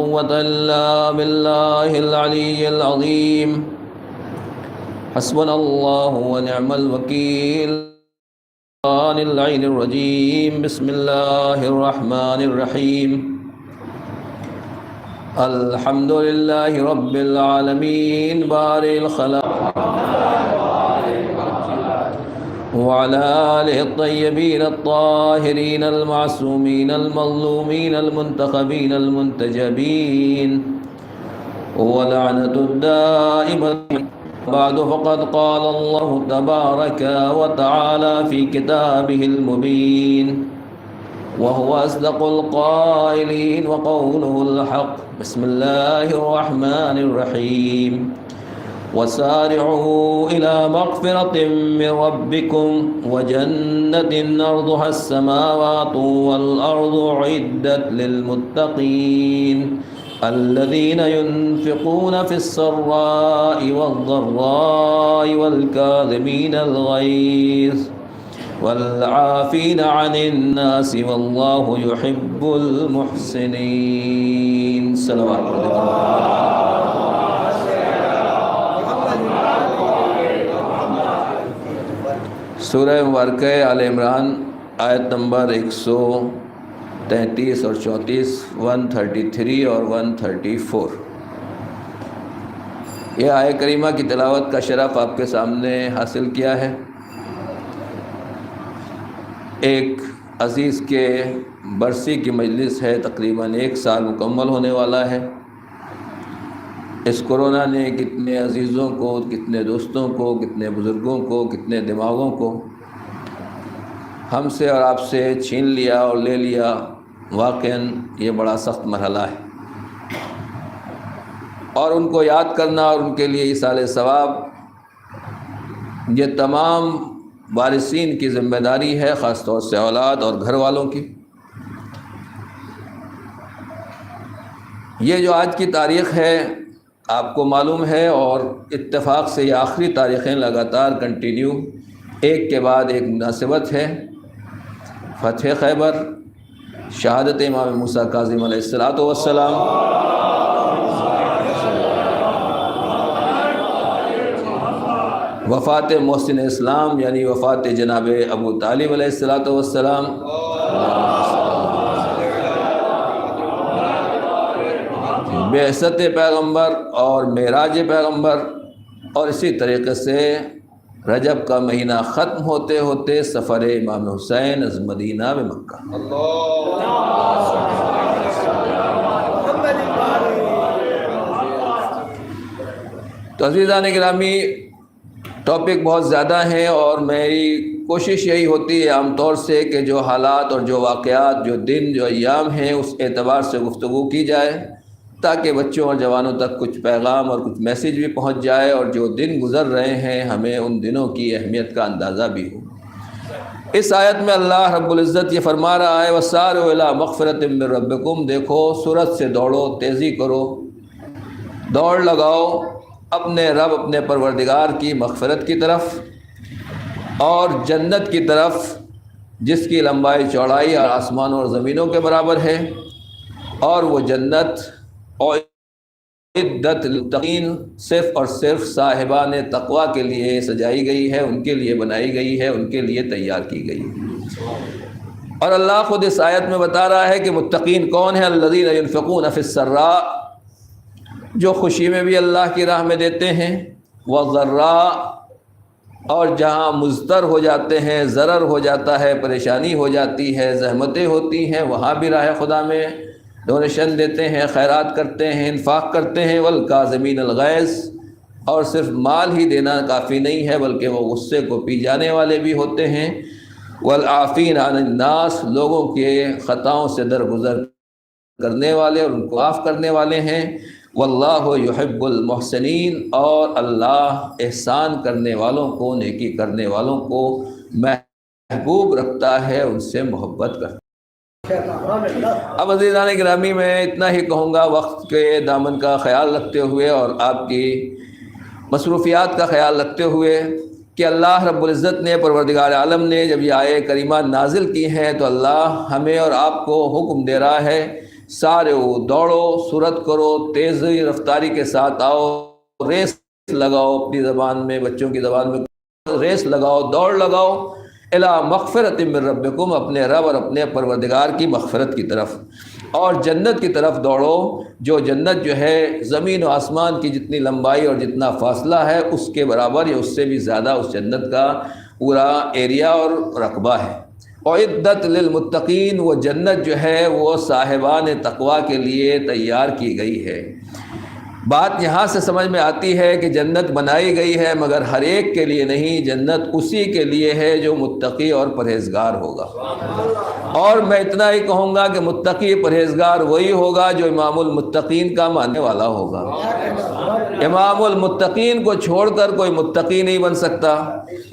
قوة إلا بالله العلي العظيم. حسبنا الله ونعم الوكيل. العين الرجيم. بسم الله الرحمن الرحيم. الحمد لله رب العالمين بارئ الخلق وعلى آله الطيبين الطاهرين المعصومين المظلومين المنتخبين المنتجبين ولعنة الدائمة. بعد فقد قال الله تبارك وتعالى في كتابه المبين وهو أصدق القائلين وقوله الحق. بسم الله الرحمن الرحيم. وسارعوا إلى مغفرة من ربكم وجنة أرضها السماوات والأرض أعدت للمتقين الذين ينفقون في السراء والضراء والكاظمين الغيظ والعافين عن الناس والله يحب المحسنين. صلوات الله. سورہ مبارکہ آل عمران آیت نمبر 133 اور 34، 133 اور 134. یہ آیت کریمہ کی تلاوت کا شرف آپ کے سامنے حاصل کیا ہے. ایک عزیز کے برسی کی مجلس ہے، تقریباً 1 سال مکمل ہونے والا ہے. اس کورونا نے کتنے عزیزوں کو، کتنے دوستوں کو، کتنے بزرگوں کو، کتنے دماغوں کو ہم سے اور آپ سے چھین لیا اور لے لیا. واقعاً یہ بڑا سخت مرحلہ ہے، اور ان کو یاد کرنا اور ان کے لیے ایصال ثواب یہ تمام وارثین کی ذمہ داری ہے، خاص طور سے اولاد اور گھر والوں کی. یہ جو آج کی تاریخ ہے آپ کو معلوم ہے، اور اتفاق سے یہ آخری تاریخیں لگاتار کنٹینیو ایک کے بعد ایک مناسبت ہے. فتح خیبر، شہادت امام موسیٰ کاظم علیہ السلام، وفات محسن اسلام یعنی وفات جناب ابو طالب علیہ السلام، بعثت پیغمبر اور معراج پیغمبر، اور اسی طریقے سے رجب کا مہینہ ختم ہوتے ہوتے سفر امام حسین از مدینہ میں مکہ. تو عزیزان گرامی، ٹاپک بہت زیادہ ہیں، اور میری کوشش یہی ہوتی ہے عام طور سے کہ جو حالات اور جو واقعات، جو دن، جو ایام ہیں، اس اعتبار سے گفتگو کی جائے تاکہ بچوں اور جوانوں تک کچھ پیغام اور کچھ میسیج بھی پہنچ جائے، اور جو دن گزر رہے ہیں ہمیں ان دنوں کی اہمیت کا اندازہ بھی ہو. اس آیت میں اللہ رب العزت یہ فرما رہا ہے وَسَارِعُوا إِلَىٰ مَغْفِرَةٍ مِّن رَبِّكُمْ. دیکھو سورت سے دوڑو، تیزی کرو، دوڑ لگاؤ اپنے رب، اپنے پروردگار کی مغفرت کی طرف اور جنت کی طرف، جس کی لمبائی چوڑائی اور آسمانوں اور زمینوں کے برابر ہے. اور وہ جنت عدت للمتقین صرف اور صرف صاحبان تقویٰ کے لیے سجائی گئی ہے، ان کے لیے بنائی گئی ہے، ان کے لیے تیار کی گئی ہے. اور اللہ خود اس آیت میں بتا رہا ہے کہ متقین کون ہیں. الذین ينفقون فی السراء، جو خوشی میں بھی اللہ کی راہ میں دیتے ہیں، والضراء، اور جہاں مضطر ہو جاتے ہیں، ضرر ہو جاتا ہے، پریشانی ہو جاتی ہے، زحمتیں ہوتی ہیں، وہاں بھی راہ خدا میں ڈونیشن دیتے ہیں، خیرات کرتے ہیں، انفاق کرتے ہیں. والکاظمین الغیظ، اور صرف مال ہی دینا کافی نہیں ہے بلکہ وہ غصے کو پی جانے والے بھی ہوتے ہیں. والعافین عن الناس، لوگوں کے خطاؤں سے درگزر کرنے والے اور ان کو معاف کرنے والے ہیں. واللہ یحب المحسنین، اور اللہ احسان کرنے والوں کو، نیکی کرنے والوں کو محبوب رکھتا ہے، ان سے محبت کرتا ہے. اب عزیزان گرامی میں اتنا ہی کہوں گا، وقت کے دامن کا خیال رکھتے ہوئے اور آپ کی مصروفیات کا خیال رکھتے ہوئے، کہ اللہ رب العزت نے، پروردگار عالم نے جب یہ آیے کریمہ نازل کی ہیں تو اللہ ہمیں اور آپ کو حکم دے رہا ہے سارے دوڑو، سرعت کرو، تیز رفتاری کے ساتھ آؤ، ریس لگاؤ، اپنی زبان میں، بچوں کی زبان میں ریس لگاؤ، دوڑ لگاؤ، الی مغفرۃ من ربکم، اپنے رب اور اپنے پروردگار کی مغفرت کی طرف، اور جنت کی طرف دوڑو، جو جنت جو ہے زمین و آسمان کی جتنی لمبائی اور جتنا فاصلہ ہے اس کے برابر یا اس سے بھی زیادہ اس جنت کا پورا ایریا اور رقبہ ہے۔ اعدت للمتقین، وہ جنت جو ہے وہ صاحبان تقوی کے لیے تیار کی گئی ہے۔ بات یہاں سے سمجھ میں آتی ہے کہ جنت بنائی گئی ہے مگر ہر ایک کے لیے نہیں، جنت اسی کے لیے ہے جو متقی اور پرہیزگار ہوگا۔ اور میں اتنا ہی کہوں گا کہ متقی پرہیزگار وہی ہوگا جو امام المتقین کا ماننے والا ہوگا۔ امام المتقین کو چھوڑ کر کوئی متقی نہیں بن سکتا،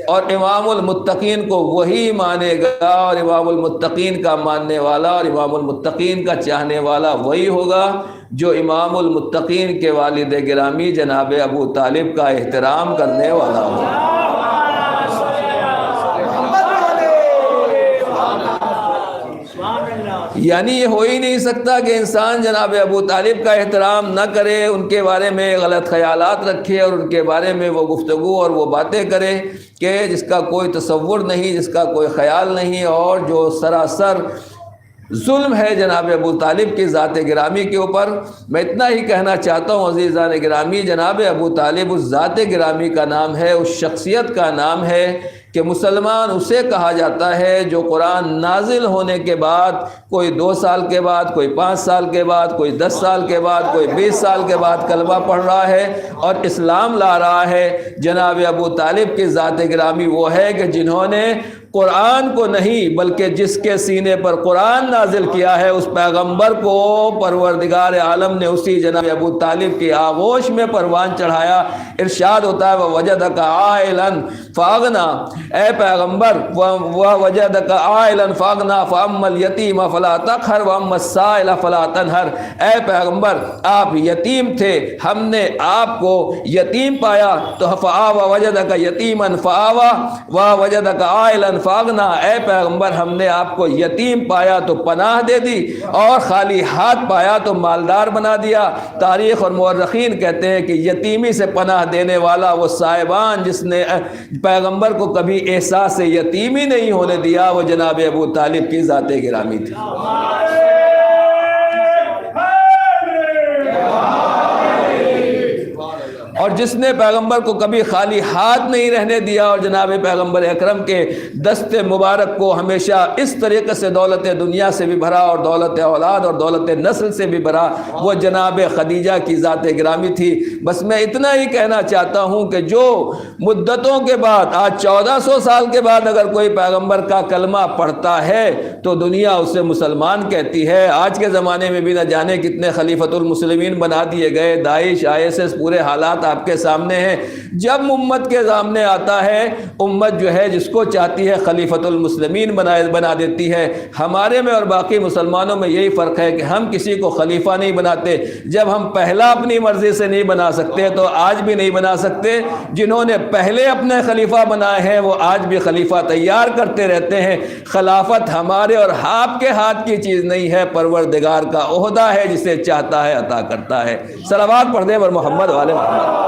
اور امام المتقین کو وہی مانے گا، اور امام المتقین کا ماننے والا اور امام المتقین کا چاہنے والا وہی ہوگا جو امام المتقین کے والد گرامی جناب ابو طالب کا احترام کرنے والا ہوگا۔ یعنی یہ ہو ہی نہیں سکتا کہ انسان جناب ابو طالب کا احترام نہ کرے، ان کے بارے میں غلط خیالات رکھے اور ان کے بارے میں وہ گفتگو اور وہ باتیں کرے کہ جس کا کوئی تصور نہیں، جس کا کوئی خیال نہیں، اور جو سراسر ظلم ہے جناب ابو طالب کی ذات گرامی کے اوپر۔ میں اتنا ہی کہنا چاہتا ہوں عزیزان گرامی، جناب ابو طالب اس ذات گرامی کا نام ہے، اس شخصیت کا نام ہے کہ مسلمان اسے کہا جاتا ہے جو قرآن نازل ہونے کے بعد، کوئی 2 سال کے بعد، کوئی 5 سال کے بعد، کوئی 10 سال کے بعد، کوئی 20 سال کے بعد کلمہ پڑھ رہا ہے اور اسلام لا رہا ہے۔ جناب ابو طالب کی ذات گرامی وہ ہے کہ جنہوں نے قرآن کو نہیں بلکہ جس کے سینے پر قرآن نازل کیا ہے اس پیغمبر کو پروردگار عالم نے اسی جناب ابو طالب کی آغوش میں پروان چڑھایا۔ ارشاد ہوتا ہے وَوَجَدَكَ عَائِلًا فَأَغْنَىٰ، اے پیغمبر وَوَجَدَكَ عَائِلًا فَأَغْنَىٰ فَأَمَّا الْيَتِيمَ فَلَا تَقْهَرْ وَأَمَّا السَّائِلَ فَلَا تَنْهَرْ، اے پیغمبر آپ یتیم تھے، ہم نے آپ کو یتیم پایا تو فَآوَىٰ وَوَجَدَكَ يَتِيمًا فَآوَىٰ وَوَجَدَكَ عَائِلًا فَأَغْنَىٰ، اے پیغمبر ہم نے آپ کو یتیم پایا تو پناہ دے دی، اور خالی ہاتھ پایا تو مالدار بنا دیا۔ تاریخ اور مورخین کہتے ہیں کہ یتیمی سے پناہ دینے والا وہ صاحبان جس نے پیغمبر کو کبھی احساس یتیمی نہیں ہونے دیا، وہ جناب ابو طالب کی ذات گرامی تھی۔ اور جس نے پیغمبر کو کبھی خالی ہاتھ نہیں رہنے دیا، اور جناب پیغمبر اکرم کے دست مبارک کو ہمیشہ اس طریقے سے دولت دنیا سے بھی بھرا اور دولت اولاد اور دولت نسل سے بھی بھرا، وہ جناب خدیجہ کی ذات گرامی تھی۔ بس میں اتنا ہی کہنا چاہتا ہوں کہ جو مدتوں کے بعد، آج 1400 سال کے بعد اگر کوئی پیغمبر کا کلمہ پڑھتا ہے تو دنیا اسے مسلمان کہتی ہے۔ آج کے زمانے میں بھی نہ جانے کتنے خلیفۃ المسلمین بنا دیے گئے، داعش، ISS، پورے حالات آپ کے سامنے ہیں۔ جب امت کے سامنے آتا ہے، امت جو ہے جس کو چاہتی ہے خلیفۃ المسلمین بنا دیتی ہے۔ ہمارے میں اور باقی مسلمانوں میں یہی فرق ہے کہ ہم کسی کو خلیفہ نہیں بناتے۔ جب ہم پہلا اپنی مرضی سے نہیں بنا سکتے تو آج بھی نہیں بنا سکتے۔ جنہوں نے پہلے اپنے خلیفہ بنائے ہیں وہ آج بھی خلیفہ تیار کرتے رہتے ہیں۔ خلافت ہمارے اور آپ کے ہاتھ کی چیز نہیں ہے، پروردگار کا عہدہ ہے، جسے چاہتا ہے عطا کرتا ہے۔ صلوات پڑھ دیں بر محمد والے محمد۔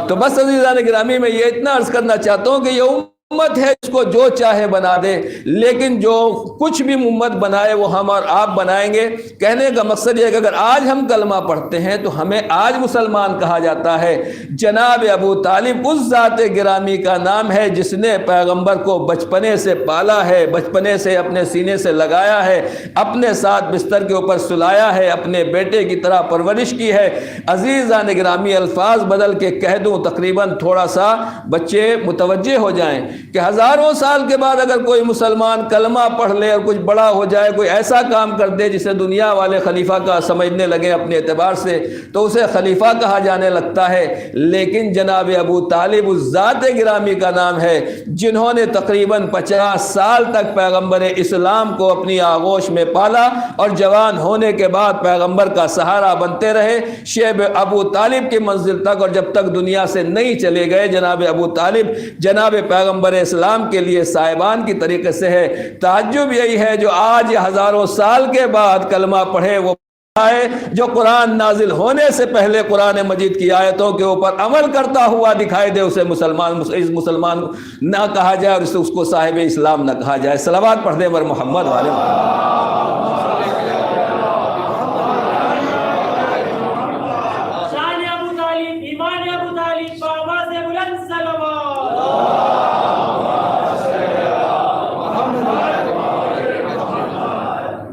تو بس عزیزان گرامی میں یہ اتنا عرض کرنا چاہتا ہوں کہ یہ امت ہے جس کو جو چاہے بنا دے، لیکن جو کچھ بھی امت بنائے وہ ہم اور آپ بنائیں گے۔ کہنے کا مقصد یہ ہے کہ اگر آج ہم کلمہ پڑھتے ہیں تو ہمیں آج مسلمان کہا جاتا ہے۔ جناب ابو طالب اس ذات گرامی کا نام ہے جس نے پیغمبر کو بچپنے سے پالا ہے، بچپنے سے اپنے سینے سے لگایا ہے، اپنے ساتھ بستر کے اوپر سلایا ہے، اپنے بیٹے کی طرح پرورش کی ہے۔ عزیزان گرامی الفاظ بدل کے کہہ دوں، تقریباً تھوڑا سا بچے متوجہ ہو جائیں کہ ہزاروں سال کے بعد اگر کوئی مسلمان کلمہ پڑھ لے اور کچھ بڑا ہو جائے، کوئی ایسا کام کر دے جسے دنیا والے خلیفہ کا سمجھنے لگے اپنے اعتبار سے، تو اسے خلیفہ کہا جانے لگتا ہے۔ لیکن جناب ابو طالب اس ذات گرامی کا نام ہے جنہوں نے تقریباً 50 سال تک پیغمبر اسلام کو اپنی آغوش میں پالا اور جوان ہونے کے بعد پیغمبر کا سہارا بنتے رہے شیب ابو طالب کی منزل تک، اور جب تک دنیا سے نہیں چلے گئے جناب ابو طالب جناب پیغمبر پیغمبر اسلام کے لیے صاحبان کی طریقے سے ہے۔ تعجب یہی ہے جو آج ہزاروں سال کے بعد کلمہ پڑھے وہ ہے جو قرآن نازل ہونے سے پہلے قرآن مجید کی آیتوں کے اوپر عمل کرتا ہوا دکھائی دے، اسے مسلمان نہ کہا جائے اور اس کو صاحب اسلام نہ کہا جائے۔ صلوات پڑھ دیں بر محمد والے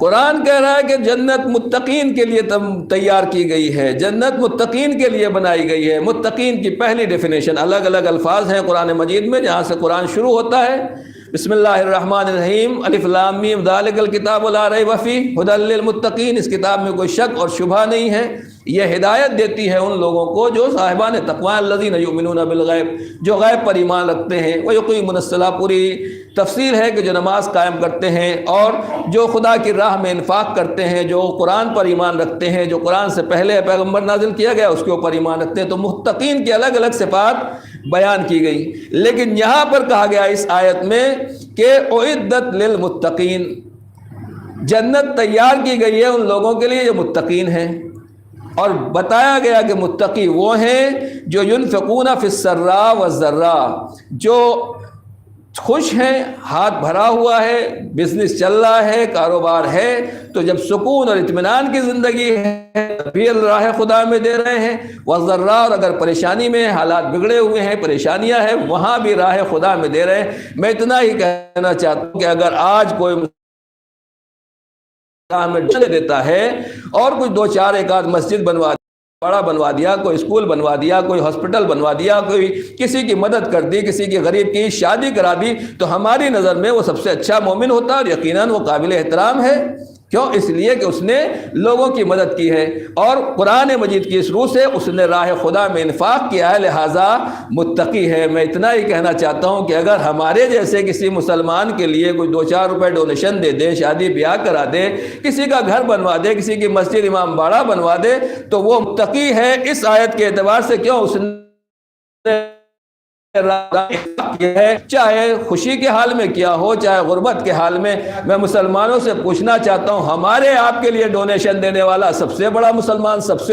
قرآن کہہ رہا ہے کہ جنت متقین کے لیے تیار کی گئی ہے، جنت متقین کے لیے بنائی گئی ہے۔ متقین کی پہلی ڈیفینیشن، الگ الگ الفاظ ہیں قرآن مجید میں جہاں سے قرآن شروع ہوتا ہے۔ بسم اللہ الرحمن الرحیم، الف لام میم ذالک الکتاب لا ریب فیہ ھدی للمتقین، اس کتاب میں کوئی شک اور شبہ نہیں ہے، یہ ہدایت دیتی ہے ان لوگوں کو جو صاحبان تقوی الذین یؤمنون بالغیب، جو غیب پر ایمان رکھتے ہیں، ویقیمون الصلاۃ، پوری تفسیر ہے کہ جو نماز قائم کرتے ہیں اور جو خدا کی راہ میں انفاق کرتے ہیں، جو قرآن پر ایمان رکھتے ہیں، جو قرآن سے پہلے پیغمبر نازل کیا گیا اس کے اوپر ایمان رکھتے ہیں۔ تو متقین کی الگ الگ صفات بیان کی گئی، لیکن یہاں پر کہا گیا اس آیت میں کہ اعدت للمتقین، جنت تیار کی گئی ہے ان لوگوں کے لیے جو متقین ہیں، اور بتایا گیا کہ متقی وہ ہیں جو ينفقون فی السراء والضراء، جو خوش ہیں، ہاتھ بھرا ہوا ہے، بزنس چل رہا ہے، کاروبار ہے، تو جب سکون اور اطمینان کی زندگی ہے بھی راہ خدا میں دے رہے ہیں، والضراء، اور اگر پریشانی میں حالات بگڑے ہوئے ہیں، پریشانیاں ہیں، وہاں بھی راہ خدا میں دے رہے ہیں۔ میں اتنا ہی کہنا چاہتا ہوں کہ اگر آج کوئی میں دیتا ہے اور کچھ دو چار ایک آدھ مسجد بنوا بڑا بنوا دیا، کوئی اسکول بنوا دیا، کوئی ہاسپٹل بنوا دیا، کوئی کسی کی مدد کر دی، کسی کی غریب کی شادی کرا دی، تو ہماری نظر میں وہ سب سے اچھا مومن ہوتا ہے اور یقیناً وہ قابل احترام ہے۔ کیوں؟ اس لیے کہ اس نے لوگوں کی مدد کی ہے اور قرآن مجید کی اس روح سے اس نے راہ خدا میں انفاق کیا ہے، لہٰذا متقی ہے۔ میں اتنا ہی کہنا چاہتا ہوں کہ اگر ہمارے جیسے کسی مسلمان کے لیے کوئی 2-4 روپے ڈونیشن دے دے، شادی بیاہ کرا دے، کسی کا گھر بنوا دے، کسی کی مسجد امام باڑہ بنوا دے، تو وہ متقی ہے اس آیت کے اعتبار سے۔ کیوں؟ اس نے ہے، چاہے خوشی کے حال میں کیا ہو، چاہے غربت کے حال میں۔ میں مسلمانوں سے پوچھنا چاہتا ہوں، ہمارے آپ کے لیے ڈونیشن دینے والا سب سے بڑا مسلمان، سب سے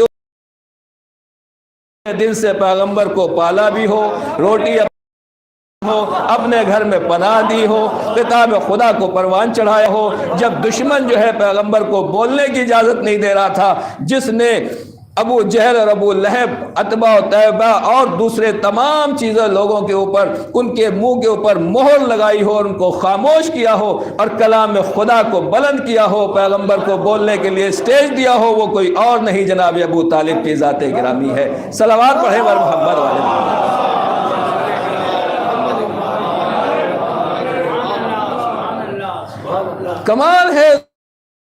دن سے پیغمبر کو پالا بھی ہو، روٹی ہو، اپنے گھر میں پناہ دی ہو، کتاب خدا کو پروان چڑھایا ہو، جب دشمن جو ہے پیغمبر کو بولنے کی اجازت نہیں دے رہا تھا، جس نے ابو جہل اور ابو لہب، عتبہ و طیبہ اور دوسرے تمام چیزیں لوگوں کے اوپر، ان کے منہ کے اوپر مہر لگائی ہو اور ان کو خاموش کیا ہو اور کلام خدا کو بلند کیا ہو، پیغمبر کو بولنے کے لیے سٹیج دیا ہو، وہ کوئی اور نہیں جناب ابو طالب کی ذات گرامی ہے۔ صلوات پڑھیں بر محمد والے۔ کمال ہے،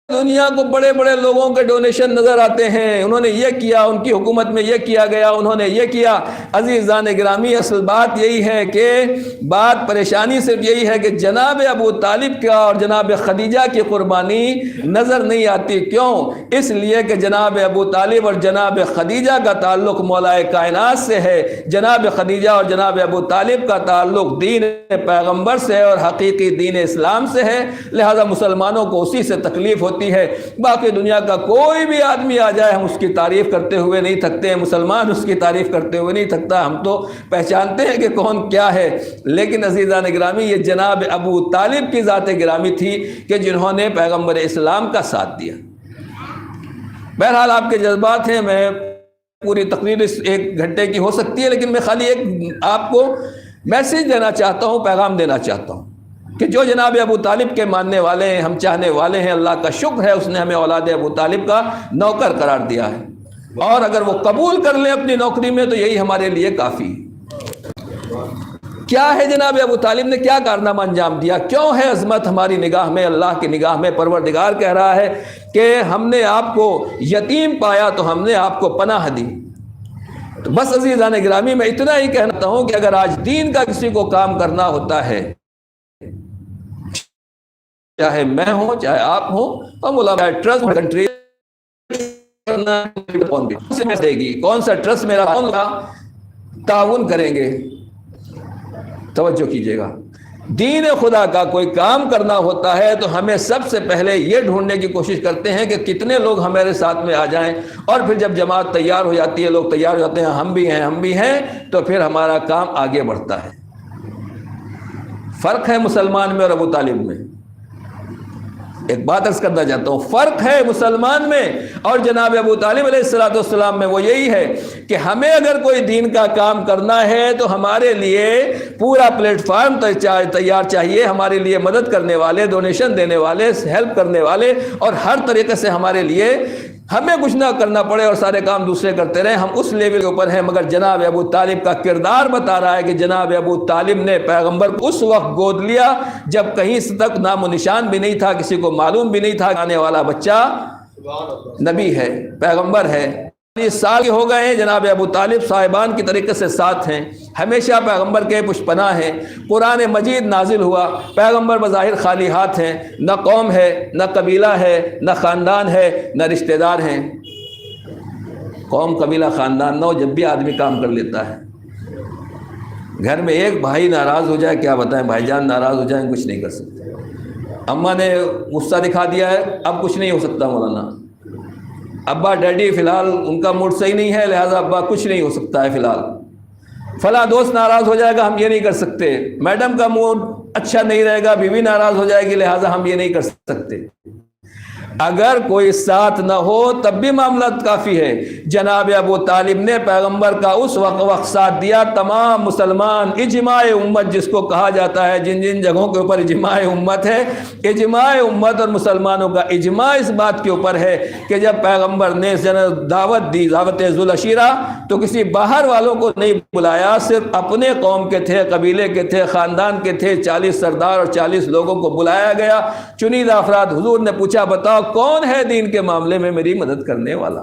دنیا کو بڑے بڑے لوگوں کے ڈونیشن نظر آتے ہیں، انہوں نے یہ کیا، ان کی حکومت میں یہ کیا گیا، انہوں نے یہ کیا۔ عزیزان گرامی، اصل بات یہی ہے کہ بات پریشانی صرف یہی ہے کہ جناب ابو طالب کا اور جناب خدیجہ کی قربانی نظر نہیں آتی۔ کیوں؟ اس لیے کہ جناب ابو طالب اور جناب خدیجہ کا تعلق مولا کائنات سے ہے، جناب خدیجہ اور جناب ابو طالب کا تعلق دین پیغمبر سے اور حقیقی دین اسلام سے ہے، لہذا مسلمانوں کو اسی سے تکلیف ہوتی ہے۔ باقی دنیا کا کوئی بھی آدمی آ جائے، ہم اس کی تعریف کرتے ہوئے نہیں تھکتے ہیں، مسلمان اس کی تعریف کرتے ہوئے نہیں تھکتا، ہم تو پہچانتے ہیں کہ کون کیا ہے۔ لیکن عزیزان گرامی، یہ جناب ابو طالب کی ذات گرامی تھی کہ جنہوں نے پیغمبر اسلام کا ساتھ دیا۔ بہرحال آپ کے جذبات ہیں، میں پوری تقریر اس 1 گھنٹے کی ہو سکتی ہے، لیکن میں خالی ایک آپ کو میسیج دینا چاہتا ہوں، پیغام دینا چاہتا ہوں کہ جو جناب ابو طالب کے ماننے والے ہیں، ہم چاہنے والے ہیں، اللہ کا شکر ہے اس نے ہمیں اولاد ابو طالب کا نوکر قرار دیا ہے، اور اگر وہ قبول کر لیں اپنی نوکری میں تو یہی ہمارے لیے کافی ہے۔ کیا ہے جناب ابو طالب نے کیا کارنامہ انجام دیا؟ کیوں ہے عظمت ہماری نگاہ میں، اللہ کی نگاہ میں؟ پروردگار کہہ رہا ہے کہ ہم نے آپ کو یتیم پایا تو ہم نے آپ کو پناہ دی۔ تو بس عزیزان گرامی، میں اتنا ہی کہنا ہوں کہ اگر آج دین کا کسی کو کام کرنا ہوتا ہے، چاہے میں ہوں، چاہے آپ ہوں، ہم علماء ٹرسٹ کنٹری دے گی، کون سا ٹرسٹ میرا کون کا تعاون کریں گے؟ توجہ کیجیے گا، دین خدا کا کوئی کام کرنا ہوتا ہے تو ہمیں سب سے پہلے یہ ڈھونڈنے کی کوشش کرتے ہیں کہ کتنے لوگ ہمارے ساتھ میں آ جائیں، اور پھر جب جماعت تیار ہو جاتی ہے، لوگ تیار ہو جاتے ہیں، ہم بھی ہیں، تو پھر ہمارا کام آگے بڑھتا ہے۔ فرق ہے مسلمان میں اور ابو طالب میں۔ ایک بات عرض کرنا چاہتا ہوں، فرق ہے مسلمان میں اور جناب ابو طالب علیہ السلام میں، وہ یہی ہے کہ ہمیں اگر کوئی دین کا کام کرنا ہے تو ہمارے لیے پورا پلیٹ فارم تیار چاہیے، ہمارے لیے مدد کرنے والے، ڈونیشن دینے والے، ہیلپ کرنے والے، اور ہر طریقے سے ہمارے لیے ہمیں کچھ نہ کرنا پڑے اور سارے کام دوسرے کرتے رہیں، ہم اس لیول کے اوپر ہیں۔ مگر جناب ابو طالب کا کردار بتا رہا ہے کہ جناب ابو طالب نے پیغمبر کو اس وقت گود لیا جب کہیں تک نام و نشان بھی نہیں تھا، کسی کو معلوم بھی نہیں تھا کہ آنے والا بچہ نبی ہے، پیغمبر ہے۔ 40 سال ہو گئے ہیں، جناب ابو طالب صاحبان کی طریقے سے ساتھ ہیں، ہمیشہ پیغمبر کے پشت پناہ ہیں۔ قرآن مجید نازل ہوا، پیغمبر بظاہر خالی ہاتھ ہیں، نہ قوم ہے، نہ قبیلہ ہے، نہ خاندان ہے، نہ رشتہ دار ہیں۔ قوم، قبیلہ، خاندان نہ ہو، جب بھی آدمی کام کر لیتا ہے۔ گھر میں ایک بھائی ناراض ہو جائے، کیا بتائیں، بھائی جان ناراض ہو جائیں، کچھ نہیں کر سکتے۔ اماں نے غصہ دکھا دیا ہے، اب کچھ نہیں ہو سکتا مولانا۔ ابا ڈیڈی فی الحال ان کا موڈ صحیح نہیں ہے، لہٰذا ابا کچھ نہیں ہو سکتا ہے فی الحال۔ فلاں دوست ناراض ہو جائے گا، ہم یہ نہیں کر سکتے۔ میڈم کا موڈ اچھا نہیں رہے گا، بیوی ناراض ہو جائے گی، لہٰذا ہم یہ نہیں کر سکتے۔ اگر کوئی ساتھ نہ ہو تب بھی معاملہ کافی ہے۔ جناب ابو طالب نے پیغمبر کا اس وقت ساتھ دیا۔ تمام مسلمان، اجماع امت جس کو کہا جاتا ہے، جن جن جگہوں کے اوپر اجماع امت ہے، اجماع امت اور مسلمانوں کا اجماع اس بات کے اوپر ہے کہ جب پیغمبر نے دعوت دی، دعوت ذوالعشیرہ، تو کسی باہر والوں کو نہیں بلایا، صرف اپنے قوم کے تھے، قبیلے کے تھے، خاندان کے تھے، 40 سردار اور 40 لوگوں کو بلایا گیا، چنیدہ افراد۔ حضور نے پوچھا، بتاؤ کون ہے دین کے معاملے میں میری مدد کرنے والا؟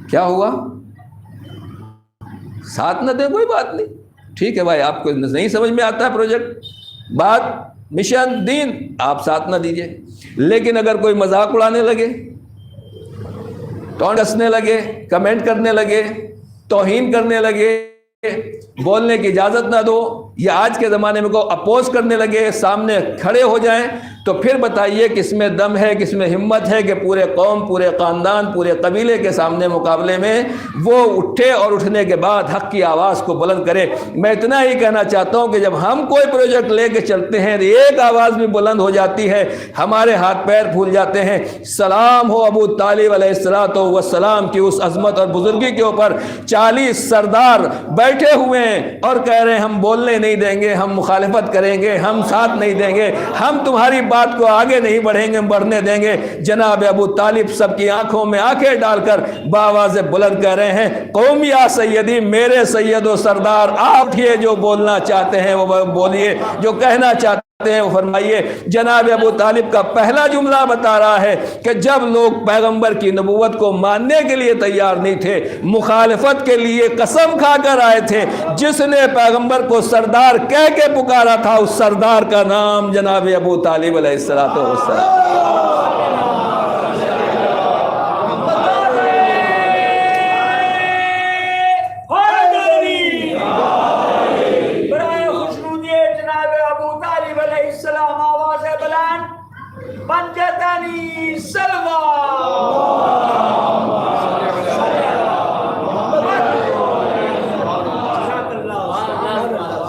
کیا ہوا؟ ساتھ نہ دے کوئی بات نہیں، ٹھیک ہے بھائی، آپ کو نہیں سمجھ میں آتا ہے پروجیکٹ، بات، مشن، دین، آپ ساتھ نہ دیجئے۔ لیکن اگر کوئی مذاق اڑانے لگے، ٹونٹ کسنے لگے، کمنٹ کرنے لگے، توہین کرنے لگے، بولنے کی اجازت نہ دو، یا آج کے زمانے میں کو اپوز کرنے لگے، سامنے کھڑے ہو جائیں، تو پھر بتائیے کس میں دم ہے، کس میں ہمت ہے کہ پورے قوم، پورے خاندان، پورے قبیلے کے سامنے مقابلے میں وہ اٹھے اور اٹھنے کے بعد حق کی آواز کو بلند کرے۔ میں اتنا ہی کہنا چاہتا ہوں کہ جب ہم کوئی پروجیکٹ لے کے چلتے ہیں تو ایک آواز بھی بلند ہو جاتی ہے، ہمارے ہاتھ پیر پھول جاتے ہیں۔ سلام ہو ابو طالب علیہ السلام کی اس عظمت اور بزرگی کے اوپر۔ 40 سردار بیٹھے ہوئے ہیں اور کہہ رہے ہیں ہم بولنے نہیں دیں گے، ہم مخالفت کریں گے، ہم ساتھ نہیں دیں گے، ہم تمہاری بات کو آگے نہیں بڑھنے دیں گے۔ جناب ابو طالب سب کی آنکھوں میں آنکھیں ڈال کر بآواز بلند کہہ رہے ہیں، قوم یا سیدی، میرے سید و سردار، آپ یہ جو بولنا چاہتے ہیں وہ بولیے، جو کہنا چاہتے ہیں وہ فرمائیے۔ جناب ابو طالب کا پہلا جملہ بتا رہا ہے کہ جب لوگ پیغمبر کی نبوت کو ماننے کے لیے تیار نہیں تھے، مخالفت کے لیے قسم کھا کر آئے تھے، جس نے پیغمبر کو سردار کہہ کے پکارا تھا، اس سردار کا نام جناب ابو طالب علیہ السلام۔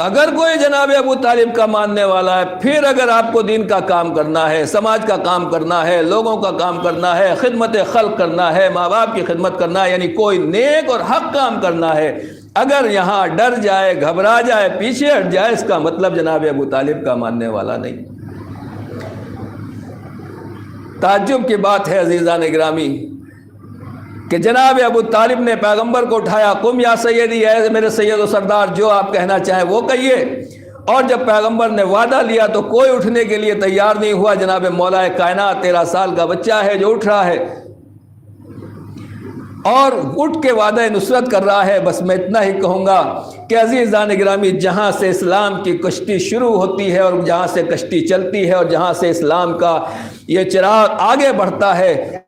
اگر کوئی جناب ابو طالب کا ماننے والا ہے، پھر اگر آپ کو دین کا کام کرنا ہے، سماج کا کام کرنا ہے، لوگوں کا کام کرنا ہے، خدمت خلق کرنا ہے، ماں باپ کی خدمت کرنا ہے، یعنی کوئی نیک اور حق کام کرنا ہے، اگر یہاں ڈر جائے، گھبرا جائے، پیچھے ہٹ جائے، اس کا مطلب جناب ابو طالب کا ماننے والا نہیں۔ تعجب کی بات ہے عزیزان گرامی کہ جناب ابو طالب نے پیغمبر کو اٹھایا، قم یا سیدی، اے میرے سید و سردار، جو آپ کہنا چاہیں وہ کہیے۔ اور جب پیغمبر نے وعدہ لیا تو کوئی اٹھنے کے لیے تیار نہیں ہوا۔ جناب مولا کائنات 13 سال کا بچہ ہے جو اٹھ رہا ہے اور اٹھ کے وعدہ نصرت کر رہا ہے۔ بس میں اتنا ہی کہوں گا کہ عزیزان گرامی، جہاں سے اسلام کی کشتی شروع ہوتی ہے اور جہاں سے کشتی چلتی ہے اور جہاں سے اسلام کا یہ چراغ آگے بڑھتا ہے،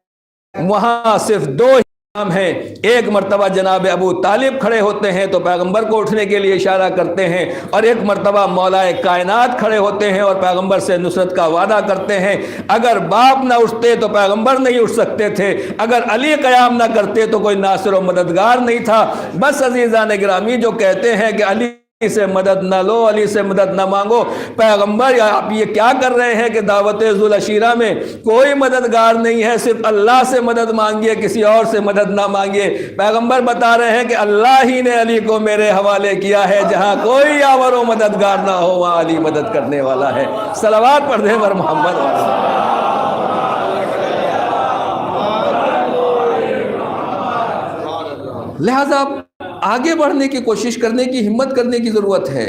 وہاں صرف دو ہیں، ایک مرتبہ جناب ابو طالب کھڑے ہوتے ہیں تو پیغمبر کو اٹھنے کے لیے اشارہ کرتے ہیں، اور ایک مرتبہ مولا کائنات کھڑے ہوتے ہیں اور پیغمبر سے نصرت کا وعدہ کرتے ہیں۔ اگر باپ نہ اٹھتے تو پیغمبر نہیں اٹھ سکتے تھے، اگر علی قیام نہ کرتے تو کوئی ناصر و مددگار نہیں تھا۔ بس عزیزان گرامی، جو کہتے ہیں کہ علی سے مدد نہ لو، علی سے مدد نہ مانگو، پیغمبر آپ یہ کیا کر رہے ہیں کہ دعوت ذوالعشیرہ میں کوئی مددگار نہیں ہے، صرف اللہ سے مدد مانگیے، کسی اور سے مدد نہ مانگیے۔ پیغمبر بتا رہے ہیں کہ اللہ ہی نے علی کو میرے حوالے کیا ہے، جہاں کوئی یاور و مددگار نہ ہو وہاں علی مدد کرنے والا ہے۔ صلوات پڑھ دیں بر محمد والا۔ لہذا آگے بڑھنے کی کوشش کرنے کی ہمت کرنے کی ضرورت ہے۔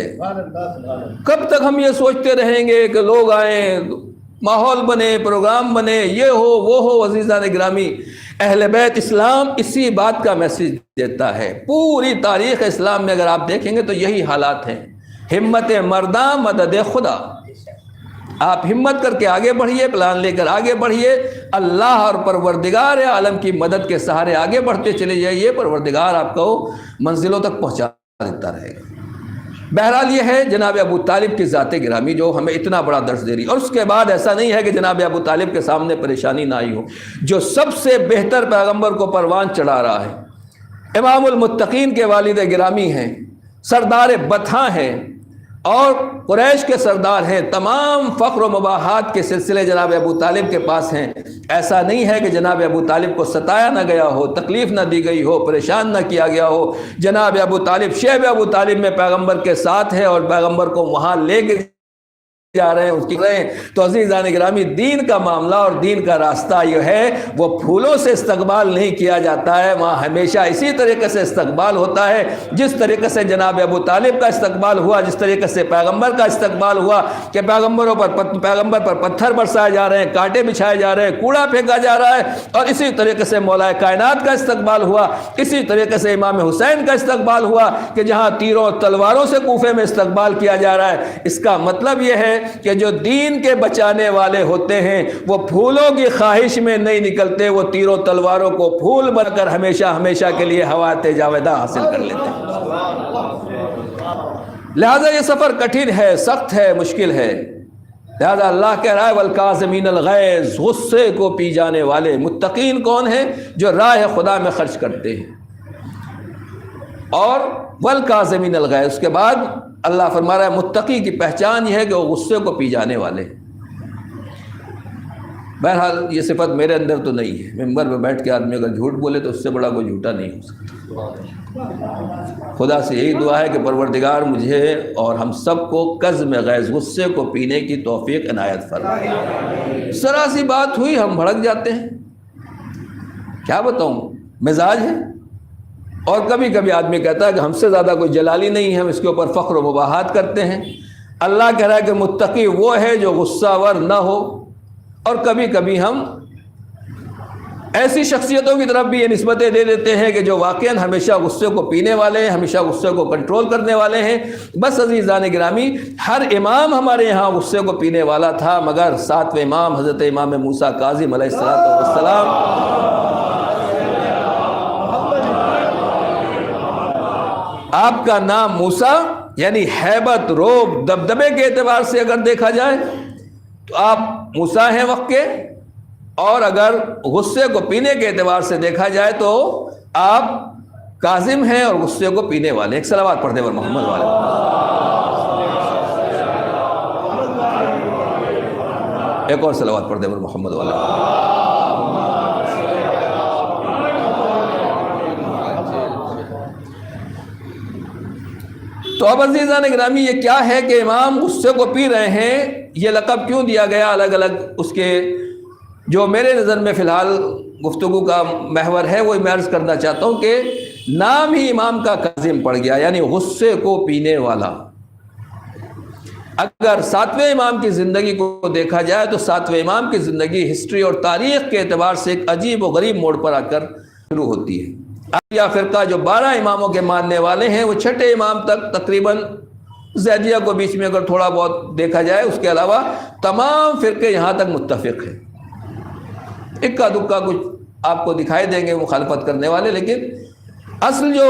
کب تک ہم یہ سوچتے رہیں گے کہ لوگ آئیں، ماحول بنے، پروگرام بنے، یہ ہو وہ ہو؟ عزیزان گرامی، اہل بیت اسلام اسی بات کا میسج دیتا ہے۔ پوری تاریخ اسلام میں اگر آپ دیکھیں گے تو یہی حالات ہیں۔ ہمت مرداں مدد خدا۔ آپ ہمت کر کے آگے بڑھیے، پلان لے کر آگے بڑھیے، اللہ اور پروردگار عالم کی مدد کے سہارے آگے بڑھتے چلے جائیے، پروردگار آپ کو منزلوں تک پہنچا دیتا رہے گا۔ بہرحال یہ ہے جناب ابو طالب کی ذات گرامی جو ہمیں اتنا بڑا درس دے رہی، اور اس کے بعد ایسا نہیں ہے کہ جناب ابو طالب کے سامنے پریشانی نہ آئی ہو۔ جو سب سے بہتر پیغمبر کو پروان چڑھا رہا ہے، امام المتقین کے والد گرامی ہیں، سردار بطحاں ہیں، اور قریش کے سردار ہیں، تمام فخر و مباحات کے سلسلے جناب ابو طالب کے پاس ہیں۔ ایسا نہیں ہے کہ جناب ابو طالب کو ستایا نہ گیا ہو، تکلیف نہ دی گئی ہو، پریشان نہ کیا گیا ہو۔ جناب ابو طالب شیب ابو طالب میں پیغمبر کے ساتھ ہے اور پیغمبر کو وہاں لے کے جا رہے ہیں، اس کی رہے ہیں۔ تو عزیزان گرامی، دین کا معاملہ اور دین کا راستہ یہ ہے، وہ پھولوں سے استقبال نہیں کیا جاتا ہے، وہاں ہمیشہ اسی طریقے سے استقبال ہوتا ہے جس طریقے سے جناب ابو طالب کا استقبال ہوا، جس طریقے سے پیغمبر کا استقبال ہوا کہ پیغمبر پر پتھر برسائے جا رہے ہیں، کانٹے بچھائے جا رہے ہیں، کوڑا پھینکا جا رہا ہے، اور اسی طریقے سے مولا کائنات کا استقبال ہوا، اسی طریقے سے امام حسین کا استقبال ہوا کہ جہاں تیروں تلواروں سے کوفے میں استقبال کیا جا رہا ہے۔ اس کا مطلب یہ ہے کہ جو دین کے بچانے والے ہوتے ہیں وہ پھولوں کی خواہش میں نہیں نکلتے، وہ تیروں تلواروں کو پھول بن کر ہمیشہ ہمیشہ کے لیے حوائط جاودہ حاصل کر لیتے ہیں۔ لہذا یہ سفر کٹھن ہے، سخت ہے، مشکل ہے۔ لہذا اللہ کہہ رہا ہے والکاظمین الغیظ، غصے کو پی جانے والے۔ متقین کون ہیں؟ جو راہ خدا میں خرچ کرتے ہیں۔ اور والکاظمین الغیظ، اس کے بعد اللہ فرما رہا ہے متقی کی پہچان یہ ہے کہ وہ غصے کو پی جانے والے۔ بہرحال یہ صفت میرے اندر تو نہیں ہے۔ ممبر پہ بیٹھ کے آدمی اگر جھوٹ بولے تو اس سے بڑا کوئی جھوٹا نہیں ہو سکتا۔ خدا سے یہی دعا ہے کہ پروردگار مجھے اور ہم سب کو قزم غیظ، غصے کو پینے کی توفیق عنایت فرمائے۔ ذرا سی بات ہوئی ہم بھڑک جاتے ہیں، کیا بتاؤں، مزاج ہے۔ اور کبھی کبھی آدمی کہتا ہے کہ ہم سے زیادہ کوئی جلالی نہیں ہے، ہم اس کے اوپر فخر و مباحات کرتے ہیں۔ اللہ کہہ رہا ہے کہ متقی وہ ہے جو غصہ ور نہ ہو۔ اور کبھی کبھی ہم ایسی شخصیتوں کی طرف بھی یہ نسبتیں دے دیتے ہیں کہ جو واقعاً ہمیشہ غصے کو پینے والے ہیں، ہمیشہ غصے کو کنٹرول کرنے والے ہیں۔ بس عزیزان گرامی، ہر امام ہمارے یہاں غصے کو پینے والا تھا، مگر ساتویں امام حضرت امام موسیٰ کاظم علیہ السلام آپ کا نام موسیٰ یعنی ہیبت، روب، دبدبے کے اعتبار سے اگر دیکھا جائے تو آپ موسیٰ ہیں وقت کے، اور اگر غصے کو پینے کے اعتبار سے دیکھا جائے تو آپ کاظم ہیں اور غصے کو پینے والے۔ ایک صلوات پڑھ دیں پر محمد والے۔ ایک اور صلوات پڑھ دیں پر محمد والے۔ تو اب عزیزان گرامی، یہ کیا ہے کہ امام غصے کو پی رہے ہیں؟ یہ لقب کیوں دیا گیا الگ الگ؟ اس کے جو میرے نظر میں فی الحال گفتگو کا محور ہے وہ میں عرض کرنا چاہتا ہوں کہ نام ہی امام کا کاظم پڑ گیا، یعنی غصے کو پینے والا۔ اگر ساتویں امام کی زندگی کو دیکھا جائے تو ساتویں امام کی زندگی ہسٹری اور تاریخ کے اعتبار سے ایک عجیب و غریب موڑ پر آ کر شروع ہوتی ہے۔ عالیہ فرقہ جو 12 اماموں کے ماننے والے ہیں وہ چھٹے امام تک تقریباً، زیدیہ کو بیچ میں اگر تھوڑا بہت دیکھا جائے، اس کے علاوہ تمام فرقے یہاں تک متفق ہیں۔ اکا دکا کچھ آپ کو دکھائی دیں گے مخالفت کرنے والے، لیکن اصل جو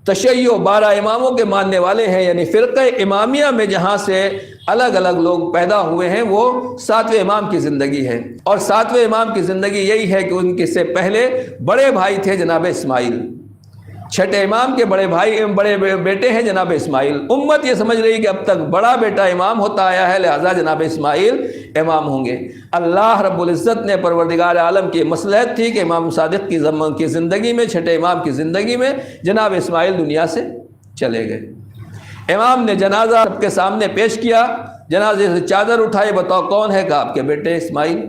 تشیع 12 اماموں کے ماننے والے ہیں، یعنی فرقہ امامیہ میں جہاں سے الگ الگ لوگ پیدا ہوئے ہیں، وہ 7ویں امام کی زندگی ہے۔ اور 7ویں امام کی زندگی یہی ہے کہ ان کے سے پہلے بڑے بھائی تھے جناب اسماعیل، چھٹے امام کے بڑے بیٹے ہیں جناب اسماعیل۔ امت یہ سمجھ رہی کہ اب تک بڑا بیٹا امام ہوتا آیا ہے، لہذا جناب اسماعیل امام ہوں گے۔ اللہ رب العزت نے پروردگار عالم کی مصلحت تھی کہ امام صادق کی زندگی میں، چھٹے امام کی زندگی میں جناب اسماعیل دنیا سے چلے گئے۔ امام نے جنازہ سب کے سامنے پیش کیا، جنازے سے چادر اٹھائی، بتاؤ کون ہے؟ کہا آپ کے بیٹے اسماعیل۔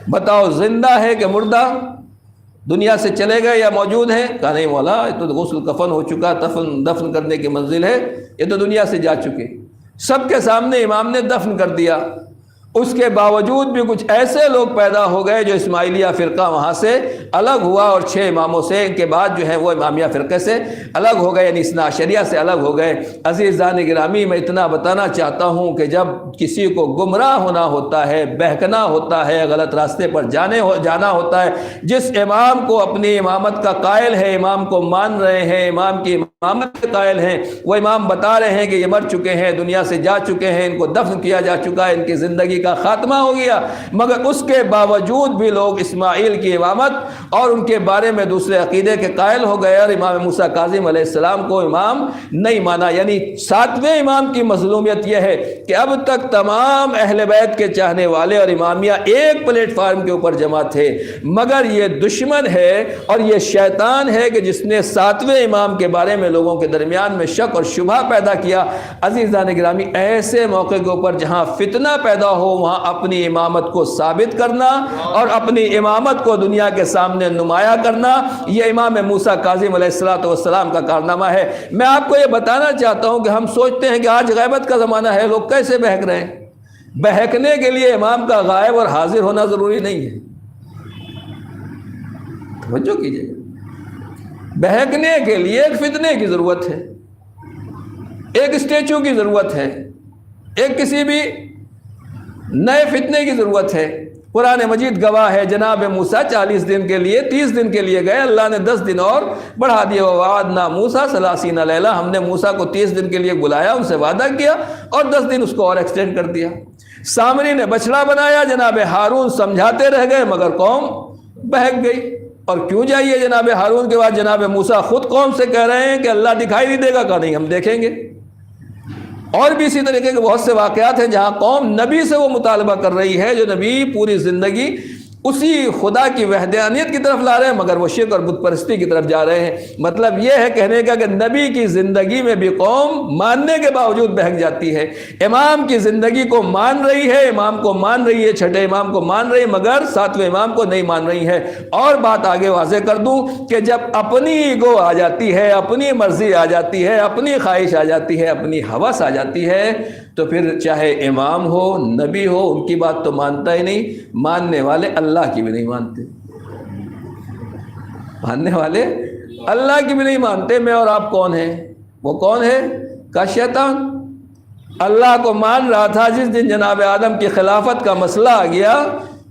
بتاؤ زندہ ہے کہ مردہ، دنیا سے چلے گئے یا موجود ہیں؟ کہا نہیں مولا، یہ تو غسل کفن ہو چکا، دفن کرنے کی منزل ہے، یہ تو دنیا سے جا چکے۔ سب کے سامنے امام نے دفن کر دیا۔ اس کے باوجود بھی کچھ ایسے لوگ پیدا ہو گئے جو اسماعیلیہ فرقہ وہاں سے الگ ہوا، اور 6 اماموں سے کے بعد جو ہے وہ امامیہ فرقے سے الگ ہو گئے، یعنی اثنا عشریہ سے الگ ہو گئے۔ عزیزان گرامی، میں اتنا بتانا چاہتا ہوں کہ جب کسی کو گمراہ ہونا ہوتا ہے، بہکنا ہوتا ہے، غلط راستے پر جانا ہوتا ہے، جس امام کو اپنی امامت کا قائل ہے، امام کو مان رہے ہیں، امام کی امامت کے قائل ہیں، وہ امام بتا رہے ہیں کہ یہ مر چکے ہیں، دنیا سے جا چکے ہیں، ان کو دفن کیا جا چکا ہے، ان کی زندگی کا خاتمہ ہو گیا، مگر اس کے باوجود بھی لوگ اسماعیل کی امامت اور ان کے بارے میں دوسرے عقیدے کے قائل ہو گئے، اور امام موسیٰ کاظم علیہ السلام کو امام نہیں مانا۔ یعنی 7ویں امام کی مظلومیت یہ ہے کہ اب تک تمام اہل بیت کے چاہنے والے اور امامیہ ایک پلیٹ فارم کے اوپر جمع تھے، مگر یہ دشمن ہے اور یہ شیطان ہے کہ جس نے 7ویں امام کے بارے میں لوگوں کے درمیان میں شک اور شبہ پیدا کیا۔ عزیزان گرامی، ایسے موقع کے اوپر جہاں فتنہ پیدا ہو، وہاں اپنی امامت کو ثابت کرنا اور اپنی امامت کو دنیا کے سامنے نمایاں کرنا، یہ امام موسیٰ کاظم علیہ السلام کا کارنامہ ہے۔ میں آپ کو یہ بتانا چاہتا ہوں کہ ہم سوچتے ہیں کہ آج غیبت کا زمانہ ہے، لوگ کیسے بہک رہے ہیں؟ بہکنے کے لیے امام کا غائب اور حاضر ہونا ضروری نہیں ہے، توجہ کیجئے۔ بہکنے کے لیے ایک فتنے کی ضرورت ہے، ایک اسٹیچو کی ضرورت ہے، ایک کسی بھی نئے فتنے کی ضرورت ہے۔ قرآن مجید گواہ ہے، جناب موسیٰ 40 دن کے لیے 30 دن کے لیے گئے، اللہ نے 10 دن اور بڑھا دیا۔ وَوَعَدْنَا مُوسَىٰ 30 لَيْلَةً، ہم نے موسیٰ کو 30 دن کے لیے بلایا، ان سے وعدہ کیا اور 10 دن اس کو اور ایکسٹینڈ کر دیا۔ سامری نے بچڑا بنایا، جناب ہارون سمجھاتے رہ گئے مگر قوم بہک گئی۔ اور کیوں جائیے جناب ہارون کے بعد جناب موسیٰ خود قوم سے کہہ رہے ہیں کہ اللہ دکھائی نہیں دے گا؟ کہا نہیں، ہم دیکھیں گے۔ اور بھی اسی طریقے کے بہت سے واقعات ہیں جہاں قوم نبی سے وہ مطالبہ کر رہی ہے جو نبی پوری زندگی اسی خدا کی وحدانیت کی طرف لا رہے ہیں، مگر وہ شرک اور بت پرستی کی طرف جا رہے ہیں۔ مطلب یہ ہے کہنے کا کہ نبی کی زندگی میں بھی قوم ماننے کے باوجود بہک جاتی ہے۔ امام کی زندگی کو مان رہی ہے، امام کو مان رہی ہے، چھٹے امام کو مان رہی ہے، مگر 7ویں امام کو نہیں مان رہی ہے۔ اور بات آگے واضح کر دوں کہ جب اپنی ایگو آ جاتی ہے، اپنی مرضی آ جاتی ہے، اپنی خواہش آ جاتی ہے، اپنی ہوس آ جاتی ہے، تو پھر چاہے امام ہو، نبی ہو، ان کی بات تو مانتا ہی نہیں۔ ماننے والے اللہ کی بھی نہیں مانتے، ماننے والے اللہ کی بھی نہیں مانتے۔ میں اور آپ کون ہیں؟ وہ کون ہے؟ کا شیطان۔ اللہ کو مان رہا تھا، جس دن جناب آدم کی خلافت کا مسئلہ آ گیا،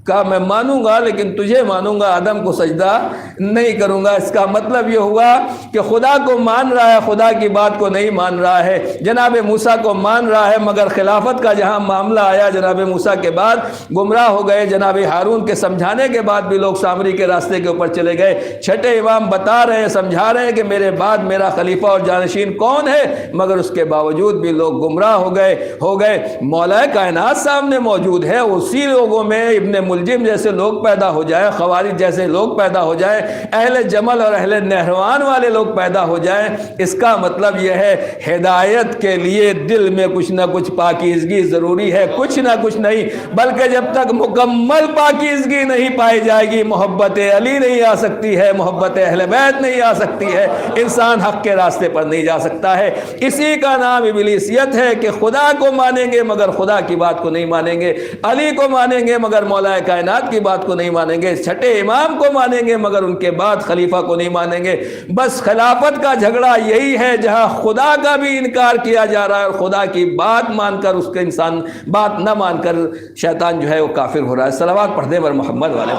کہا میں مانوں گا لیکن تجھے مانوں گا، آدم کو سجدہ نہیں کروں گا۔ اس کا مطلب یہ ہوا کہ خدا کو مان رہا ہے، خدا کی بات کو نہیں مان رہا ہے۔ جناب موسیٰ کو مان رہا ہے، مگر خلافت کا جہاں معاملہ آیا، جناب موسیٰ کے بعد گمراہ ہو گئے۔ جناب ہارون کے سمجھانے کے بعد بھی لوگ سامری کے راستے کے اوپر چلے گئے۔ چھٹے امام بتا رہے ہیں، سمجھا رہے ہیں کہ میرے بعد میرا خلیفہ اور جانشین کون ہے، مگر اس کے باوجود بھی لوگ گمراہ ہو گئے۔ مولا کائنات سامنے موجود ہے، اسی لوگوں میں ابن ملجم جیسے لوگ پیدا ہو جائیں، خوارج جیسے لوگ پیدا ہو جائیں، اہل جمل اور اہل نہروان والے لوگ پیدا ہو جائیں، اس کا مطلب یہ ہے ہدایت کے لیے دل میں کچھ نہ کچھ پاکیزگی ضروری ہے، کچھ نہ کچھ نہیں، بلکہ جب تک مکمل پاکیزگی نہیں پائی جائے گی، محبت علی نہیں آ سکتی ہے، محبت اہل بیت نہیں آ سکتی ہے، انسان حق کے راستے پر نہیں جا سکتا ہے۔ اسی کا نام ابلیسیت ہے کہ خدا کو مانیں گے مگر خدا کی بات کو نہیں مانیں گے، علی کو مانیں گے مگر مولا کائنات کی بات کو نہیں مانیں گے، چھٹے امام کو مانیں گے مگر ان کے بعد خلیفہ کو نہیں مانیں گے۔ بس خلافت کا جھگڑا یہی ہے جہاں خدا کا بھی انکار کیا جا رہا ہے اور خدا کی بات مان کر اس کے انسان بات نہ مان کر شیطان جو ہے وہ کافر ہو رہا ہے۔ صلوات پڑھ دیں بر محمد والے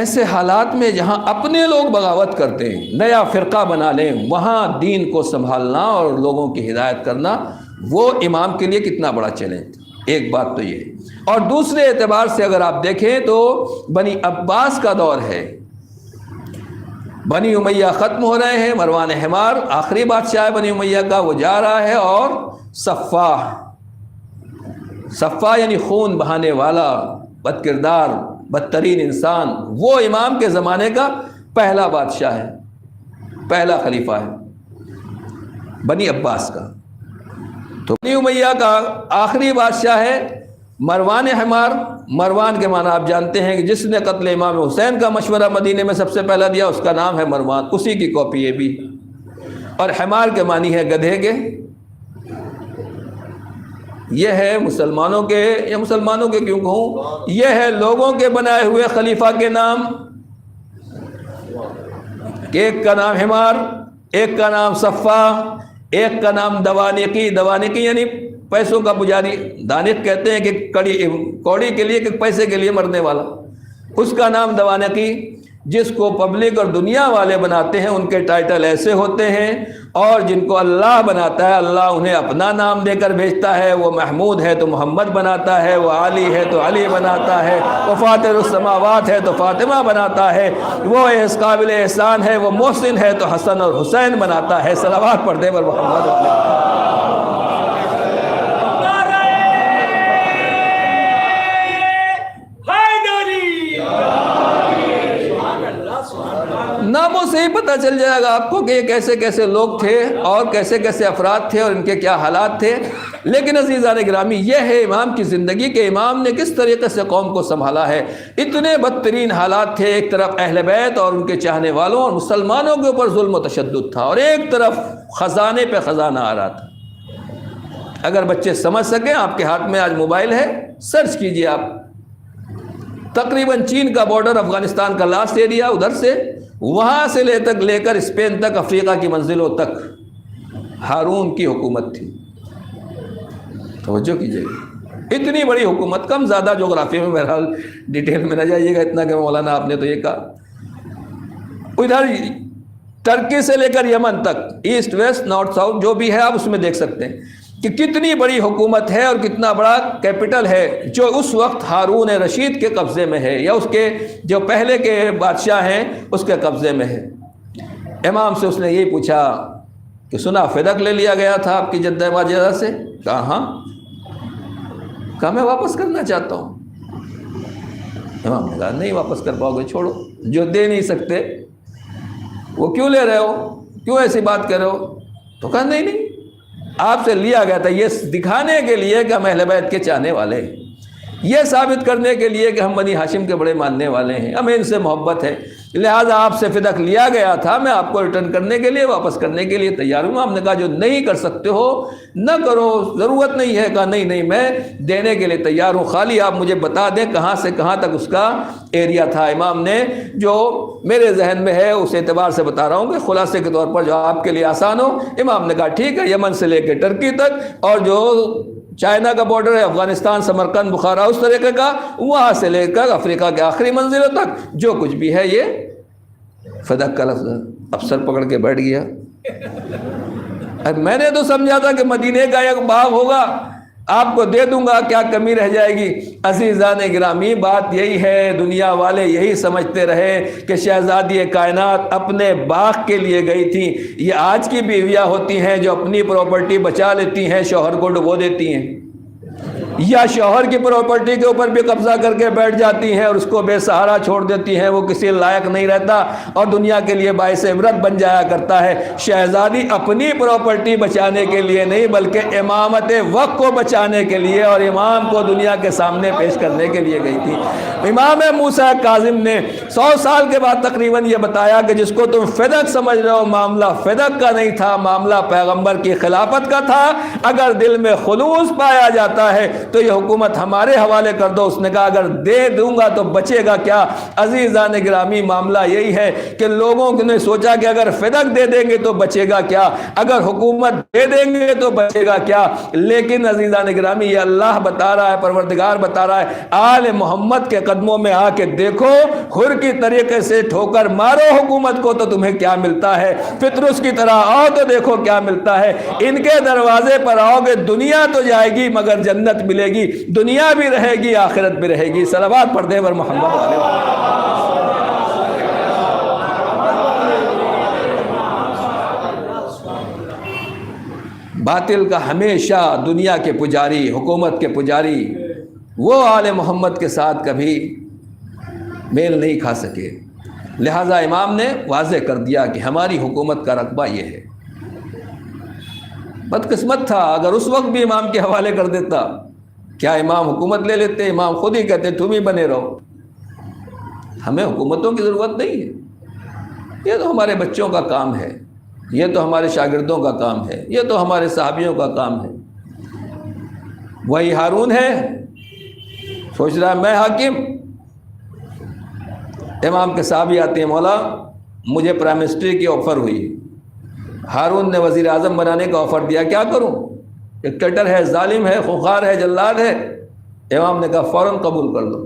ایسے حالات میں جہاں اپنے لوگ بغاوت کرتے ہیں، نیا فرقہ بنا لیں، وہاں دین کو سنبھالنا اور لوگوں کی ہدایت کرنا وہ امام کے لیے کتنا بڑا چیلنج تھا۔ ایک بات تو یہ، اور دوسرے اعتبار سے اگر آپ دیکھیں تو بنی عباس کا دور ہے، بنی امیہ ختم ہو رہے ہیں، مروان حمار آخری بادشاہ ہے بنی امیہ کا، وہ جا رہا ہے، اور صفا یعنی خون بہانے والا، بد کردار، بدترین انسان، وہ امام کے زمانے کا پہلا بادشاہ ہے، پہلا خلیفہ ہے بنی عباس کا۔ تو بنی امیہ کا آخری بادشاہ ہے مروان حمار۔ مروان کے معنی آپ جانتے ہیں کہ جس نے قتل امام حسین کا مشورہ مدینے میں سب سے پہلا دیا، اس کا نام ہے مروان، اسی کی کاپی یہ بھی۔ اور حمار کے معنی ہے گدھے کے۔ یہ ہے مسلمانوں کے، یا مسلمانوں کے کیوں کہوں، یہ ہے لوگوں کے بنائے ہوئے خلیفہ کے نام، ایک کا نام حمار، ایک کا نام صفا، ایک کا نام دوانقی۔ دوانقی یعنی پیسوں کا پجاری، دانق کہتے ہیں کہ کوڑی کے لیے، کہ پیسے کے لیے مرنے والا، اس کا نام دوانقی۔ جس کو پبلک اور دنیا والے بناتے ہیں ان کے ٹائٹل ایسے ہوتے ہیں، اور جن کو اللہ بناتا ہے اللہ انہیں اپنا نام دے کر بھیجتا ہے۔ وہ محمود ہے تو محمد بناتا ہے، وہ علی ہے تو علی بناتا ہے، وہ فاطر السماوات ہے تو فاطمہ بناتا ہے، وہ قابل احسان ہے، وہ محسن ہے تو حسن اور حسین بناتا ہے۔ صلوات پڑھ دے پر محمد ناموں سے ہی پتہ چل جائے گا آپ کو کہ یہ کیسے کیسے لوگ تھے اور کیسے کیسے افراد تھے اور ان کے کیا حالات تھے۔ لیکن عزیزان گرامی، یہ ہے امام کی زندگی کہ امام نے کس طریقے سے قوم کو سنبھالا ہے۔ اتنے بدترین حالات تھے، ایک طرف اہل بیت اور ان کے چاہنے والوں اور مسلمانوں کے اوپر ظلم و تشدد تھا، اور ایک طرف خزانے پہ خزانہ آ رہا تھا۔ اگر بچے سمجھ سکیں، آپ کے ہاتھ میں آج موبائل ہے، سرچ کیجئے آپ، تقریباً چین کا بارڈر، افغانستان کا لاسٹ ایریا، ادھر سے وہاں سے لے کر اسپین تک، افریقہ کی منزلوں تک ہارون کی حکومت تھی۔ توجہ کیجئے، اتنی بڑی حکومت، کم زیادہ جغرافی میں بہرحال ڈیٹیل میں نہ جائیے گا، اتنا کہ مولانا آپ نے تو یہ کہا۔ ادھر ترکی سے لے کر یمن تک، ایسٹ ویسٹ نارتھ ساؤتھ جو بھی ہے آپ اس میں دیکھ سکتے ہیں کہ کتنی بڑی حکومت ہے اور کتنا بڑا کیپٹل ہے، جو اس وقت ہارون رشید کے قبضے میں ہے، یا اس کے جو پہلے کے بادشاہ ہیں اس کے قبضے میں ہے۔ امام سے اس نے یہی پوچھا کہ سنا فدق لے لیا گیا تھا آپ کی جدہ ماجدہ سے؟ کہا ہاں۔ کہا میں واپس کرنا چاہتا ہوں۔ امام نے کہا نہیں واپس کر پاؤ گے، چھوڑو، جو دے نہیں سکتے وہ کیوں لے رہے ہو، کیوں ایسی بات کر رہے ہو؟ تو کہا نہیں، آپ سے لیا گیا تھا یہ دکھانے کے لیے کہ ہم اہل بیت کے چاہنے والے ہیں، یہ ثابت کرنے کے لیے کہ ہم بنی ہاشم کے بڑے ماننے والے ہیں، ہمیں ان سے محبت ہے، لہٰذا آپ سے فدق لیا گیا تھا، میں آپ کو ریٹرن کرنے کے لیے، واپس کرنے کے لیے تیار ہوں۔ ہم نے کہا جو نہیں کر سکتے ہو نہ کرو، ضرورت نہیں ہے۔ کہا نہیں میں دینے کے لیے تیار ہوں، خالی آپ مجھے بتا دیں کہاں سے کہاں تک اس کا ایریا تھا۔ امام نے جو میرے ذہن میں ہے اس اعتبار سے بتا رہا ہوں کہ خلاصے کے طور پر جو آپ کے لیے آسان ہو۔ امام نے کہا ٹھیک ہے، یمن سے لے کے ٹرکی تک، اور جو چائنا کا بارڈر ہے، افغانستان، سمرقند، بخارا، اس طریقے کا، وہاں سے لے کر افریقہ کے آخری منزلوں تک جو کچھ بھی ہے، یہ فدق کا لفظ افسر پکڑ کے بیٹھ گیا۔ میں نے تو سمجھا تھا کہ مدینے کا ایک باغ ہوگا، آپ کو دے دوں گا، کیا کمی رہ جائے گی۔ عزیزان گرامی، بات یہی ہے، دنیا والے یہی سمجھتے رہے کہ شہزادی کائنات اپنے باغ کے لیے گئی تھی۔ یہ آج کی بیویاں ہوتی ہیں جو اپنی پراپرٹی بچا لیتی ہیں، شوہر کو ڈبو دیتی ہیں، یا شوہر کی پراپرٹی کے اوپر بھی قبضہ کر کے بیٹھ جاتی ہیں اور اس کو بے سہارا چھوڑ دیتی ہیں، وہ کسی لائق نہیں رہتا اور دنیا کے لیے باعث عبرت بن جایا کرتا ہے۔ شہزادی اپنی پراپرٹی بچانے کے لیے نہیں بلکہ امامت وقت کو بچانے کے لیے اور امام کو دنیا کے سامنے پیش کرنے کے لیے گئی تھی۔ امام موسیٰ کاظم نے 100 سال کے بعد تقریباً یہ بتایا کہ جس کو تم فدق سمجھ رہے ہو، معاملہ فدق کا نہیں تھا، معاملہ پیغمبر کی خلافت کا تھا۔ اگر دل میں خلوص پایا جاتا ہے تو یہ حکومت ہمارے حوالے کر دو۔ اس نے کہا اگر دے دوں گا تو بچے گا کیا؟ عزیزان گرامی معاملہ یہی ہے کہ لوگوں نے سوچا کہ اگر فدق دے دیں گے تو بچے گا کیا، اگر حکومت دے دیں گے تو بچے گا کیا؟ لیکن عزیزان گرامی یہ اللہ بتا رہا ہے، پروردگار بتا رہا ہے، آل محمد کے قدموں میں آ کے دیکھو، خر کی طریقے سے ٹھوکر مارو حکومت کو تو تمہیں کیا ملتا ہے، پطرس کی طرح آؤ تو دیکھو کیا ملتا ہے۔ ان کے دروازے پر آؤ گے، دنیا تو جائے گی مگر جنت ملے گی، دنیا بھی رہے گی آخرت بھی رہے گی۔ صلوات پڑھ دیں بر محمد علیہ۔ باطل کا ہمیشہ دنیا کے پجاری، حکومت کے پجاری، وہ آل محمد کے ساتھ کبھی میل نہیں کھا سکے۔ لہٰذا امام نے واضح کر دیا کہ ہماری حکومت کا رقبہ یہ ہے۔ بدقسمت تھا اگر اس وقت بھی امام کے حوالے کر دیتا، کیا امام حکومت لے لیتے؟ امام خود ہی کہتے تم ہی بنے رہو، ہمیں حکومتوں کی ضرورت نہیں ہے، یہ تو ہمارے بچوں کا کام ہے، یہ تو ہمارے شاگردوں کا کام ہے، یہ تو ہمارے صحابیوں کا کام ہے۔ وہی ہارون ہے، سوچ رہا ہے میں حاکم۔ امام کے صحابی آتے ہیں، مولا مجھے پرائم منسٹری کی آفر ہوئی، ہارون نے وزیر اعظم بنانے کا آفر دیا، کیا کروں؟ ڈکٹیٹر ہے، ظالم ہے، خوخار ہے، جلاد ہے۔ امام نے کہا فوراً قبول کر لو،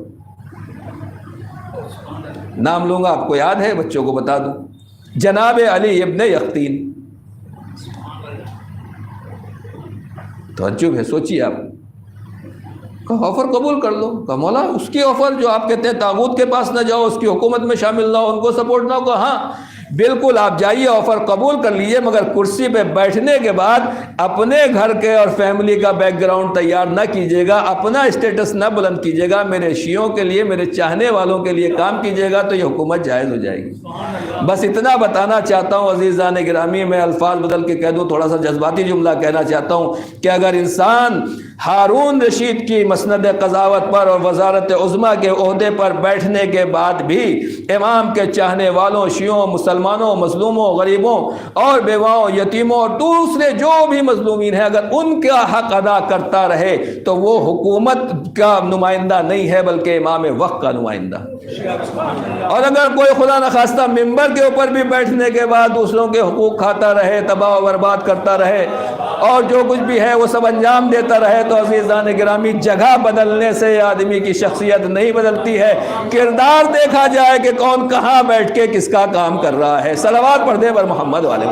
نام لوں گا، آپ کو یاد ہے، بچوں کو بتا دوں، جناب علی ابن یقطین۔ تعجب ہے، سوچیے آپ، کہا آفر قبول کر لو۔ کہا مولا اس کی آفر جو آپ کہتے ہیں طاغوت کے پاس نہ جاؤ، اس کی حکومت میں شامل نہ ہو، ان کو سپورٹ نہ ہو۔ کہا ہاں بالکل آپ جائیے، آفر قبول کر لیجیے، مگر کرسی پہ بیٹھنے کے بعد اپنے گھر کے اور فیملی کا بیک گراؤنڈ تیار نہ کیجیے گا، اپنا اسٹیٹس نہ بلند کیجیے گا، میرے شیعوں کے لیے، میرے چاہنے والوں کے لیے کام کیجیے گا تو یہ حکومت جائز ہو جائے گی۔ بس اتنا بتانا چاہتا ہوں عزیزان گرامی، میں الفاظ بدل کے کہہ دوں، تھوڑا سا جذباتی جملہ کہنا چاہتا ہوں کہ اگر انسان ہارون رشید کی مسند قضاوت پر اور وزارت عظمیٰ کے عہدے پر بیٹھنے کے بعد بھی امام کے چاہنے والوں، شیعوں، مسلمانوں، مظلوموں، غریبوں اور بیواؤں، یتیموں اور دوسرے جو بھی مظلومین ہیں، اگر ان کا حق ادا کرتا رہے تو وہ حکومت کا نمائندہ نہیں ہے بلکہ امام وقت کا نمائندہ۔ اور اگر کوئی خدا نخواستہ ممبر کے اوپر بھی بیٹھنے کے بعد دوسروں کے حقوق کھاتا رہے، تباہ و برباد کرتا رہے اور جو کچھ بھی ہے وہ سب انجام دیتا رہے تو عزیزان گرامی جگہ بدلنے سے آدمی کی شخصیت نہیں بدلتی ہے، کردار دیکھا جائے کہ کون کہاں بیٹھ کے کس کا کام کر رہا ہے۔ صلوات پڑھ دیں بر محمد والے۔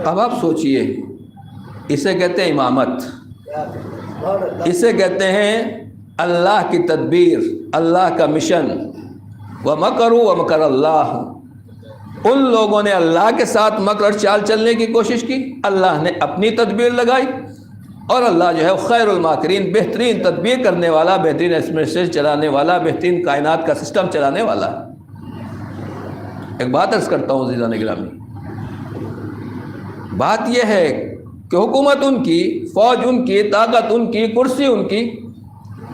اب آپ سوچئے، اسے کہتے ہیں امامت، اسے کہتے ہیں اللہ کی تدبیر، اللہ کا مشن۔ وَمَكَرُوا وَمَكَرَ اللَّهُ، ان لوگوں نے اللہ کے ساتھ مکر اور چال چلنے کی کوشش کی، اللہ نے اپنی تدبیر لگائی، اور اللہ جو ہے خیر الماکرین، بہترین تدبیر کرنے والا، بہترین ایڈمنسٹریشن چلانے والا، بہترین کائنات کا سسٹم چلانے والا۔ ایک بات عرض کرتا ہوں عزیزان گرامی، بات یہ ہے کہ حکومت ان کی، فوج ان کی، طاقت ان کی، کرسی ان کی،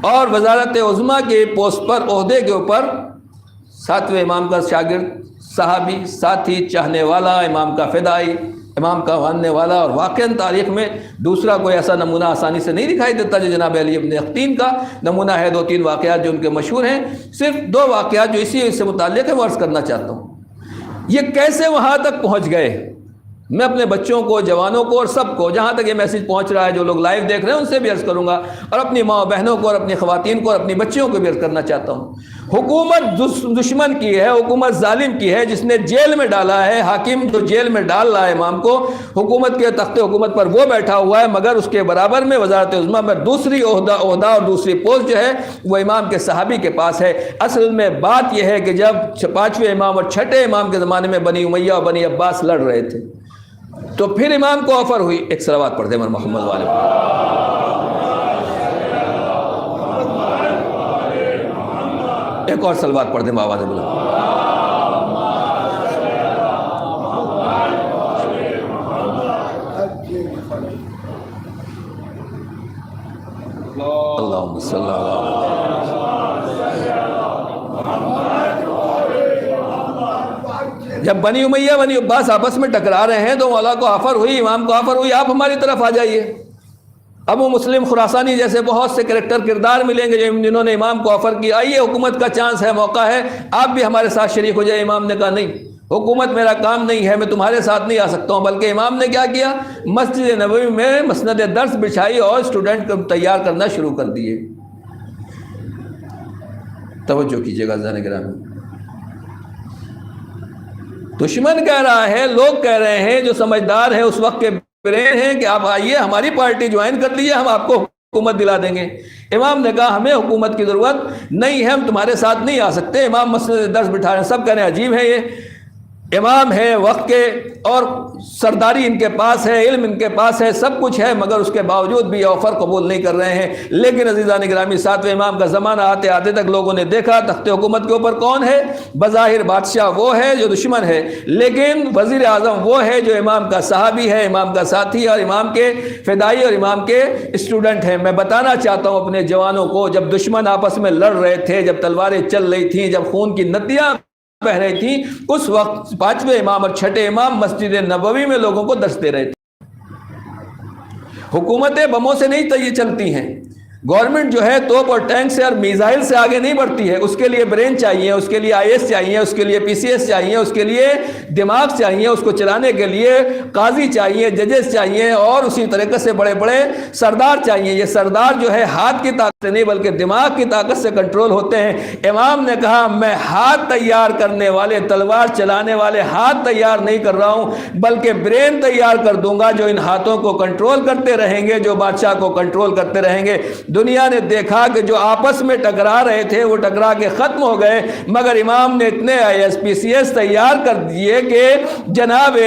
اور وزارت عظمیٰ کے پوسٹ پر، عہدے کے اوپر ساتویں امام کا شاگرد، صحابی، ساتھی، چاہنے والا، امام کا فدائی، امام کا ماننے والا، اور واقعاً تاریخ میں دوسرا کوئی ایسا نمونہ آسانی سے نہیں دکھائی دیتا جو جناب علی ابن یقطین کا نمونہ ہے۔ 2-3 واقعات جو ان کے مشہور ہیں، صرف 2 واقعات جو اسی سے متعلق ہے وہ عرض کرنا چاہتا ہوں۔ یہ کیسے وہاں تک پہنچ گئے؟ میں اپنے بچوں کو، جوانوں کو اور سب کو، جہاں تک یہ میسیج پہنچ رہا ہے، جو لوگ لائیو دیکھ رہے ہیں ان سے بھی عرض کروں گا، اور اپنی ماں بہنوں کو اور اپنی خواتین کو اور اپنی بچیوں کو بھی عرض کرنا چاہتا ہوں۔ حکومت دشمن کی ہے، حکومت ظالم کی ہے، جس نے جیل میں ڈالا ہے، حاکم جو جیل میں ڈال رہا ہے امام کو، حکومت کے تخت حکومت پر وہ بیٹھا ہوا ہے، مگر اس کے برابر میں وزارت عظمیٰ میں دوسری عہدہ اور دوسری پوسٹ جو ہے وہ امام کے صحابی کے پاس ہے۔ اصل میں بات یہ ہے کہ جب 5ویں امام اور 6ٹھے امام کے زمانے میں بنی امیہ اور بنی عباس لڑ رہے تھے تو پھر امام کو آفر ہوئی، ایک صلوات پڑھ دیں محمد والے۔ ایک اور صلوات پڑھ دیں آواز بلند. اللہم صلی اللہ. جب بنی امیہ بنی عباس آپس میں ٹکرا رہے ہیں تو مولا کو آفر ہوئی، امام کو آفر ہوئی، آپ ہماری طرف آ جائیے. ابو مسلم خراسانی جیسے بہت سے کریکٹر کردار ملیں گے جنہوں نے امام کو آفر کیا، آئیے حکومت کا چانس ہے، موقع ہے، آپ بھی ہمارے ساتھ شریک ہو جائے. امام نے کہا نہیں، حکومت میرا کام نہیں ہے، میں تمہارے ساتھ نہیں آ سکتا ہوں. بلکہ امام نے کیا کیا، مسجد نبوی میں مسند درس بچھائی اور اسٹوڈنٹ کو تیار کرنا شروع کر دیے. توجہ کیجیے گا عزیزان گرامی. دشمن کہہ رہا ہے، لوگ کہہ رہے ہیں جو سمجھدار ہیں اس وقت کے برین ہیں کہ آپ آئیے ہماری پارٹی جوائن کر لیجیے، ہم آپ کو حکومت دلا دیں گے. امام نے کہا ہمیں حکومت کی ضرورت نہیں ہے، ہم تمہارے ساتھ نہیں آ سکتے. امام مسجد درس بٹھا رہے ہیں، سب کہہ رہے ہیں عجیب ہے، یہ امام ہے وقت کے اور سرداری ان کے پاس ہے، علم ان کے پاس ہے، سب کچھ ہے، مگر اس کے باوجود بھی یہ آفر قبول نہیں کر رہے ہیں. لیکن عزیزان گرامی، ساتویں امام کا زمانہ آتے آتے تک لوگوں نے دیکھا تخت حکومت کے اوپر کون ہے. بظاہر بادشاہ وہ ہے جو دشمن ہے، لیکن وزیر اعظم وہ ہے جو امام کا صحابی ہے، امام کا ساتھی اور امام کے فدائی اور امام کے اسٹوڈنٹ ہیں. میں بتانا چاہتا ہوں اپنے جوانوں کو، جب دشمن آپس میں لڑ رہے تھے، جب تلواریں چل رہی تھیں، جب خون کی ندیاں بہ رہی تھی، اس وقت پانچویں امام اور چھٹے امام مسجد نبوی میں لوگوں کو درس دے رہے تھے. حکومتیں بموں سے نہیں چلتی ہیں، گورنمنٹ جو ہے توپ اور ٹینک سے اور میزائل سے آگے نہیں بڑھتی ہے. اس کے لیے برین چاہیے، اس کے لیے آئی ایس چاہیے، اس کے لیے پی سی ایس چاہیے، اس کے لیے دماغ چاہیے، اس کو چلانے کے لیے قاضی چاہیے، ججز چاہیے، اور اسی طریقے سے بڑے بڑے سردار چاہیے. یہ سردار جو ہے ہاتھ کی طاقت سے نہیں بلکہ دماغ کی طاقت سے کنٹرول ہوتے ہیں. امام نے کہا میں ہاتھ تیار کرنے والے، تلوار چلانے والے ہاتھ تیار نہیں کر رہا ہوں، بلکہ برین تیار کر دوں گا جو ان ہاتھوں کو کنٹرول کرتے رہیں گے، جو بادشاہ کو کنٹرول کرتے رہیں گے. دنیا نے دیکھا کہ جو آپس میں ٹکرا رہے تھے وہ ٹکرا کے ختم ہو گئے، مگر امام نے اتنے I S P C S تیار کر دیے کہ جناب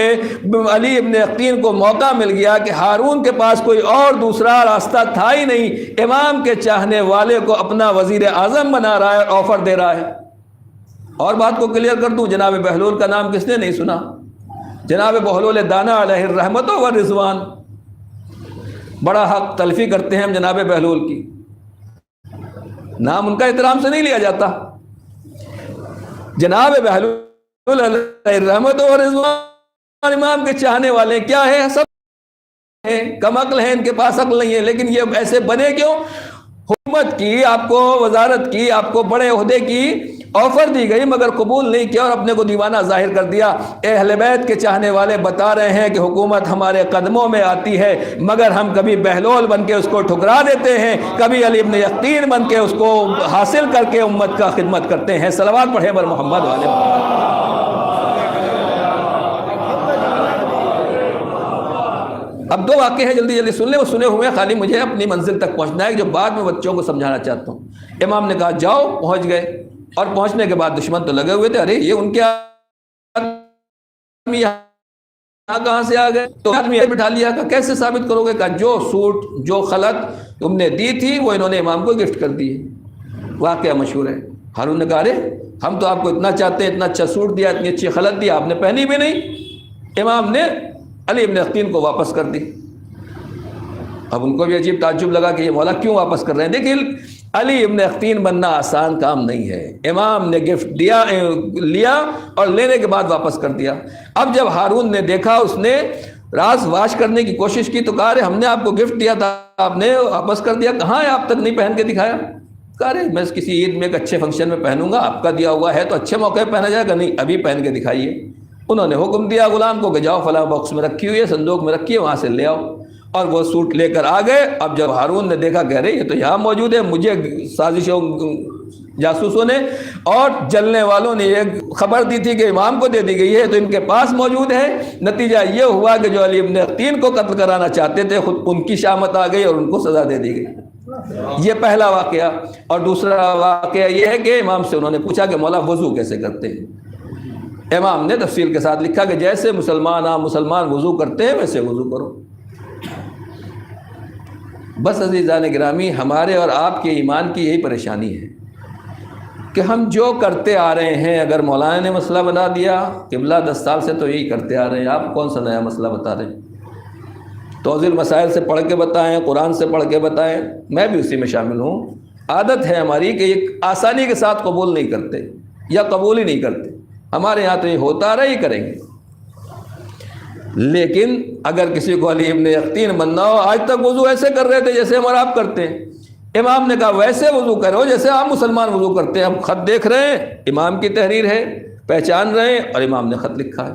علی ابن یقین کو موقع مل گیا کہ ہارون کے پاس کوئی اور دوسرا راستہ تھا ہی نہیں، امام کے چاہنے والے کو اپنا وزیر اعظم بنا رہا ہے اور آفر دے رہا ہے. اور بات کو کلیئر کر دوں، جناب بہلول کا نام کس نے نہیں سنا؟ جناب بہلول دانا علیہ الرحمت و رضوان، بڑا حق تلفی کرتے ہیں ہم جناب بہلول کی، نام ان کا احترام سے نہیں لیا جاتا. جناب بہلول علیہ الرحمت و رضوان امام کے چاہنے والے کیا ہے؟ سب ہیں، کم عقل ہیں، ان کے پاس عقل نہیں ہے. لیکن یہ ایسے بنے کیوں؟ حکومت کی، آپ کو وزارت کی، آپ کو بڑے عہدے کی آفر دی گئی مگر قبول نہیں کیا اور اپنے کو دیوانہ ظاہر کر دیا. اہل بیت کے چاہنے والے بتا رہے ہیں کہ حکومت ہمارے قدموں میں آتی ہے، مگر ہم کبھی بہلول بن کے اس کو ٹھکرا دیتے ہیں، کبھی علی ابن یقین بن کے اس کو حاصل کر کے امت کا خدمت کرتے ہیں. صلوات پڑھیں بر محمد والے. اب دو واقعے ہیں، جلدی جلدی سن لیں، وہ سنے ہوئے خالی مجھے اپنی منزل تک پہنچنا ہے جو بعد میں بچوں کو سمجھانا چاہتا ہوں. امام نے کہا جاؤ، پہنچ گئے، اور پہنچنے کے بعد دشمن تو لگے ہوئے تھے، ارے یہ ان کے آدمی یہاں کہاں سے آ گئے؟ تو آدمی بٹھا لیا. کہا کیسے ثابت کرو گے؟ کہا جو سوٹ جو خلط تم نے دی تھی وہ انہوں نے امام کو گفٹ کر دی. واقعہ مشہور ہے. ہارون نے کہا ارے ہم تو آپ کو اتنا چاہتے ہیں، اتنا اچھا سوٹ دیا، اتنی اچھی خلط دی، آپ نے پہنی بھی نہیں. امام نے علی ابن یقین کو واپس کر دی. اب ان کو بھی عجیب تعجب لگا کہ یہ مولا کیوں واپس کر رہے ہیں. دیکھیں علی ابن یقین بننا آسان کام نہیں ہے. امام نے گفٹ لیا اور لینے کے بعد واپس کر دیا. اب جب ہارون نے دیکھا، اس نے راز واش کرنے کی کوشش کی تو کہا رہے ہم نے آپ کو گفٹ دیا تھا، آپ نے واپس کر دیا، کہاں ہے آپ تک نہیں پہن کے دکھایا؟ کہا رہے میں کسی عید میں ایک اچھے فنکشن میں پہنوں گا، آپ کا دیا ہوا ہے تو اچھے موقع پہ پہنا جائے گا، نہیں ابھی پہن کے دکھائیے. انہوں نے حکم دیا غلام کو کہ جاؤ فلاں باکس میں رکھی ہوئی ہے، صندوق میں رکھی ہے، وہاں سے لے آؤ. اور وہ سوٹ لے کر آ گئے. اب جب ہارون نے دیکھا کہہ رہے یہ تو یہاں موجود ہے، مجھے سازشوں جاسوسوں نے اور جلنے والوں نے یہ خبر دی تھی کہ امام کو دے دی گئی ہے تو ان کے پاس موجود ہے. نتیجہ یہ ہوا کہ جو علی ابن یقین کو قتل کرانا چاہتے تھے خود ان کی شامت آ گئی اور ان کو سزا دے دی گئی. یہ پہلا واقعہ. اور دوسرا واقعہ یہ ہے کہ امام سے انہوں نے پوچھا کہ مولا وضو کیسے کرتے ہیں؟ امام نے تفصیل کے ساتھ لکھا کہ جیسے مسلمان وضو کرتے ہیں ویسے وضو کرو. بس عزیزان گرامی، ہمارے اور آپ کے ایمان کی یہی پریشانی ہے کہ ہم جو کرتے آ رہے ہیں، اگر مولانا نے مسئلہ بنا دیا، قبلہ 10 سال سے تو یہی کرتے آ رہے ہیں، آپ کون سا نیا مسئلہ بتا رہے ہیں؟ توضیح المسائل سے پڑھ کے بتائیں، قرآن سے پڑھ کے بتائیں، میں بھی اسی میں شامل ہوں۔ عادت ہے ہماری کہ ایک آسانی کے ساتھ قبول نہیں کرتے یا قبول ہی نہیں کرتے، ہمارے یہاں تو یہ ہوتا رہا، ہی کریں گے۔ لیکن اگر کسی کو علی ابن یقین بننا ہو، آج تک وضو ایسے کر رہے تھے جیسے ہم اور آپ کرتے ہیں، امام نے کہا ویسے وضو کرو جیسے آپ مسلمان وضو کرتے ہیں، ہم خط دیکھ رہے ہیں، امام کی تحریر ہے، پہچان رہے ہیں، اور امام نے خط لکھا ہے۔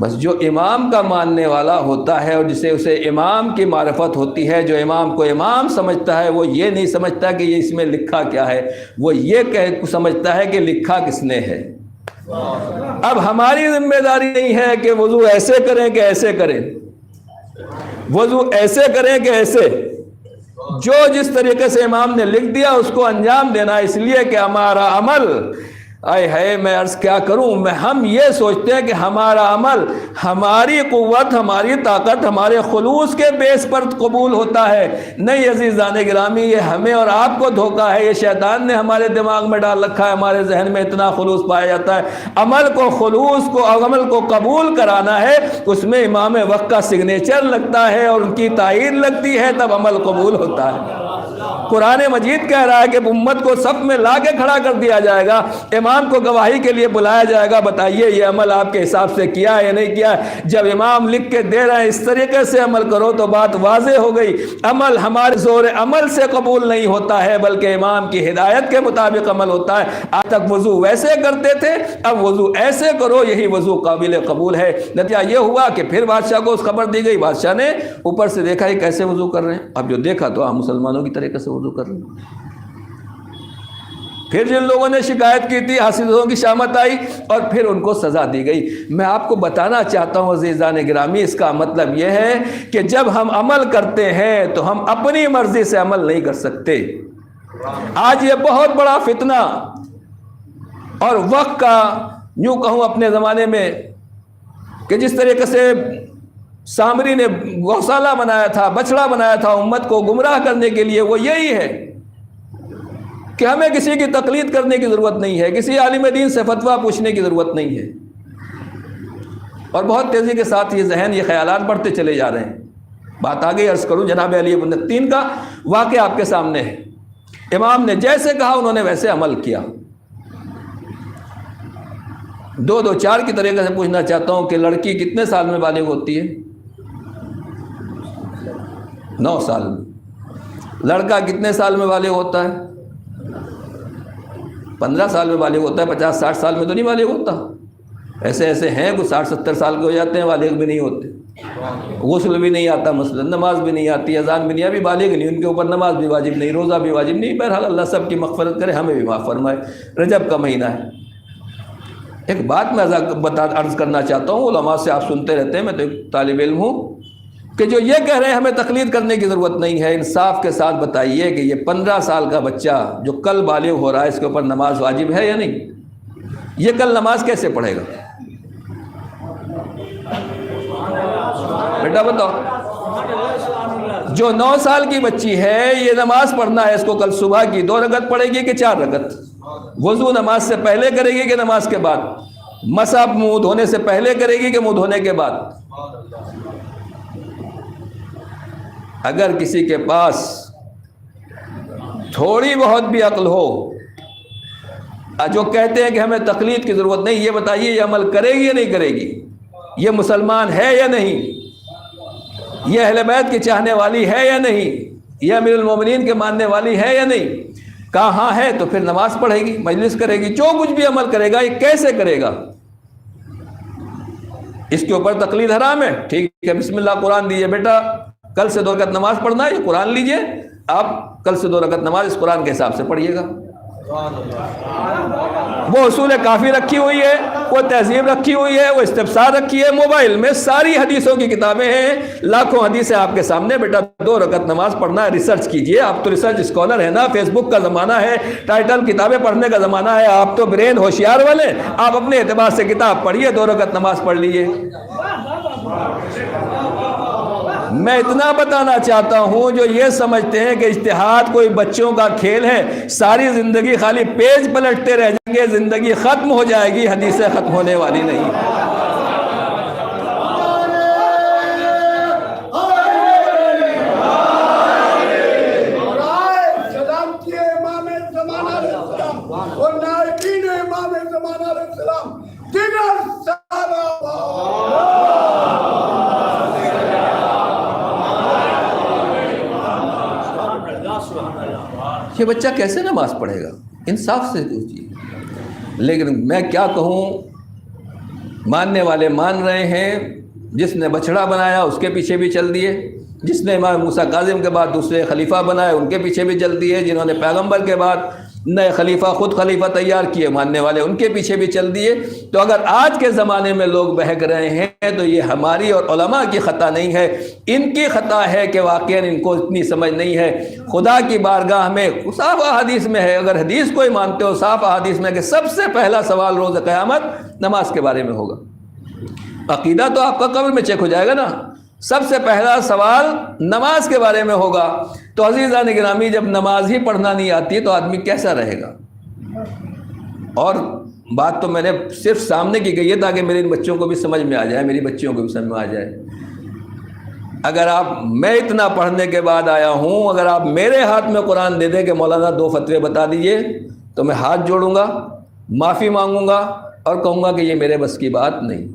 بس جو امام کا ماننے والا ہوتا ہے اور جسے اسے امام کی معرفت ہوتی ہے، جو امام کو امام سمجھتا ہے، وہ یہ نہیں سمجھتا کہ یہ اس میں لکھا کیا ہے، وہ یہ سمجھتا ہے کہ لکھا کس نے ہے۔ اب ہماری ذمہ داری نہیں ہے کہ وضو ایسے کریں کہ ایسے کریں، وضو ایسے کریں کہ ایسے، جو جس طریقے سے امام نے لکھ دیا اس کو انجام دینا، اس لیے کہ ہمارا عمل، آئے ہے میں عرض کیا کروں، ہم یہ سوچتے ہیں کہ ہمارا عمل، ہماری قوت، ہماری طاقت، ہمارے خلوص کے بیس پر قبول ہوتا ہے۔ نہیں عزیزان گرامی، یہ ہمیں اور آپ کو دھوکہ ہے، یہ شیطان نے ہمارے دماغ میں ڈال رکھا ہے، ہمارے ذہن میں اتنا خلوص پایا جاتا ہے۔ عمل کو، خلوص کو، عمل کو قبول کرانا ہے، اس میں امام وقت کا سگنیچر لگتا ہے اور ان کی تائید لگتی ہے، تب عمل قبول ہوتا ہے۔ قرآن مجید کہہ رہا ہے کہ امت کو صف میں لا کے کھڑا کر دیا جائے گا، امام کو گواہی کے لیے بلایا جائے گا، بتائیے یہ عمل آپ کے حساب سے کیا ہے یا نہیں کیا ہے۔ جب امام لکھ کے دے رہے ہیں اس طریقے سے عمل کرو تو بات واضح ہو گئی۔ عمل ہمارے زور عمل سے قبول نہیں ہوتا ہے، بلکہ امام کی ہدایت کے مطابق عمل ہوتا ہے۔ آج تک وضو ویسے کرتے تھے، اب وضو ایسے کرو، یہی وضو قابل قبول ہے۔ نتیجہ یہ ہوا کہ پھر بادشاہ کو اس خبر دی گئی، بادشاہ نے اوپر سے دیکھا یہ کیسے وضو کر رہے ہیں، اب جو دیکھا تو ہم مسلمانوں کی طریقے سے وضو کر رہے ہیں۔ پھر جن لوگوں نے شکایت کی تھی، حافظوں کی شامت آئی اور پھر ان کو سزا دی گئی۔ میں آپ کو بتانا چاہتا ہوں عزیزان گرامی، اس کا مطلب یہ ہے کہ جب ہم عمل کرتے ہیں تو ہم اپنی مرضی سے عمل نہیں کر سکتے۔ آج یہ بہت بڑا فتنہ اور وقت کا، یوں کہوں اپنے زمانے میں، کہ جس طریقے سے سامری نے گوسالہ بنایا تھا، بچڑا بنایا تھا امت کو گمراہ کرنے کے لیے، وہ یہی ہے کہ ہمیں کسی کی تقلید کرنے کی ضرورت نہیں ہے، کسی عالم دین سے فتویٰ پوچھنے کی ضرورت نہیں ہے۔ اور بہت تیزی کے ساتھ یہ ذہن، یہ خیالات بڑھتے چلے جا رہے ہیں۔ بات آگے عرض کروں، جناب علی ابن یقین کا واقعہ آپ کے سامنے ہے۔ امام نے جیسے کہا انہوں نے ویسے عمل کیا۔ 2 2 4 کی طریقے سے پوچھنا چاہتا ہوں کہ لڑکی کتنے سال میں بالغ ہوتی ہے؟ 9 سال میں۔ لڑکا کتنے سال میں بالغ ہوتا ہے؟ 15 سال میں بالغ ہوتا ہے، 50 60 سال میں تو نہیں بالغ ہوتا۔ ایسے ایسے ہیں کچھ 60 70 سال کے ہو جاتے ہیں، بالغ بھی نہیں ہوتے، غسل بھی نہیں آتا، مثلا نماز بھی نہیں آتی، اذان بھی نہیں، ابھی بالغ نہیں، ان کے اوپر نماز بھی واجب نہیں، روزہ بھی واجب نہیں۔ بہرحال اللہ سب کی مغفرت کرے، ہمیں بھی معاف فرمائے۔ رجب کا مہینہ ہے۔ ایک بات میں عرض کرنا چاہتا ہوں، علماء سے آپ سنتے رہتے ہیں، میں تو ایک طالب علم ہوں، کہ جو یہ کہہ رہے ہیں ہمیں تقلید کرنے کی ضرورت نہیں ہے، انصاف کے ساتھ بتائیے کہ یہ 15 سال کا بچہ جو کل بالغ ہو رہا ہے، اس کے اوپر نماز واجب ہے یا نہیں؟ یہ کل نماز کیسے پڑھے گا؟ بیٹا بتاؤ۔ جو 9 سال کی بچی ہے، یہ نماز پڑھنا ہے، اس کو کل صبح کی 2 رکعت پڑھے گی کہ 4 رکعت؟ وضو نماز سے پہلے کرے گی کہ نماز کے بعد؟ مسح منہ دھونے سے پہلے کرے گی کہ منہ دھونے کے بعد؟ اگر کسی کے پاس تھوڑی بہت بھی عقل ہو، جو کہتے ہیں کہ ہمیں تقلید کی ضرورت نہیں، یہ بتائیے یہ عمل کرے گی یا نہیں کرے گی؟ یہ مسلمان ہے یا نہیں؟ یہ اہل بیت کی چاہنے والی ہے یا نہیں؟ یہ امیر المومنین کے ماننے والی ہے یا نہیں؟ کہاں ہے تو پھر نماز پڑھے گی، مجلس کرے گی، جو کچھ بھی عمل کرے گا، یہ کیسے کرے گا؟ اس کے اوپر تقلید حرام ہے؟ ٹھیک ہے، بسم اللہ قرآن دیجئے بیٹا، کل سے 2 رکعت نماز پڑھنا ہے، یہ قرآن لیجئے، آپ کل سے 2 رکعت نماز اس قرآن کے حساب سے پڑھیے گا۔ وہ اصول کافی رکھی ہوئی ہے، وہ تہذیب رکھی ہوئی ہے، وہ استفسار رکھی ہے، موبائل میں ساری حدیثوں کی کتابیں ہیں، لاکھوں حدیثیں آپ کے سامنے، بیٹا 2 رکعت نماز پڑھنا ہے، ریسرچ کیجئے، آپ تو ریسرچ اسکالر ہیں نا، فیس بک کا زمانہ ہے، ٹائٹل کتابیں پڑھنے کا زمانہ ہے، آپ تو برین ہوشیار والے، آپ اپنے اعتبار سے کتاب پڑھیے، 2 رکعت نماز پڑھ لیجئے۔ میں اتنا بتانا چاہتا ہوں جو یہ سمجھتے ہیں کہ اجتہاد کوئی بچوں کا کھیل ہے، ساری زندگی خالی پیج پلٹتے رہ جائیں گے، زندگی ختم ہو جائے گی، حدیثیں ختم ہونے والی نہیں۔ یہ بچہ کیسے نماز پڑھے گا؟ انصاف سے پوچھیے۔ لیکن میں کیا کہوں، ماننے والے مان رہے ہیں، جس نے بچھڑا بنایا اس کے پیچھے بھی چل دیے، جس نے امام موسیٰ کاظم کے بعد دوسرے خلیفہ بنائے ان کے پیچھے بھی چل دیے، جنہوں نے پیغمبر کے بعد نئے خلیفہ خود خلیفہ تیار کیے ماننے والے ان کے پیچھے بھی چل دیے۔ تو اگر آج کے زمانے میں لوگ بہک رہے ہیں تو یہ ہماری اور علماء کی خطا نہیں ہے، ان کی خطا ہے کہ واقعاً ان کو اتنی سمجھ نہیں ہے۔ خدا کی بارگاہ میں صاف احادیث میں ہے، اگر حدیث کوئی مانتے ہو صاف احادیث میں کہ سب سے پہلا سوال روز قیامت نماز کے بارے میں ہوگا۔ عقیدہ تو آپ کا قبر میں چیک ہو جائے گا نا، سب سے پہلا سوال نماز کے بارے میں ہوگا۔ تو عزیزان گرامی، جب نماز ہی پڑھنا نہیں آتی تو آدمی کیسا رہے گا؟ اور بات تو میں نے صرف سامنے کی گئی ہے تاکہ میرے بچوں کو بھی سمجھ میں آ جائے، میری بچیوں کو بھی سمجھ میں آ جائے۔ اگر میں اتنا پڑھنے کے بعد آیا ہوں، اگر آپ میرے ہاتھ میں قرآن دے دیں کہ مولانا 2 فتوے بتا دیجئے، تو میں ہاتھ جوڑوں گا، معافی مانگوں گا اور کہوں گا کہ یہ میرے بس کی بات نہیں،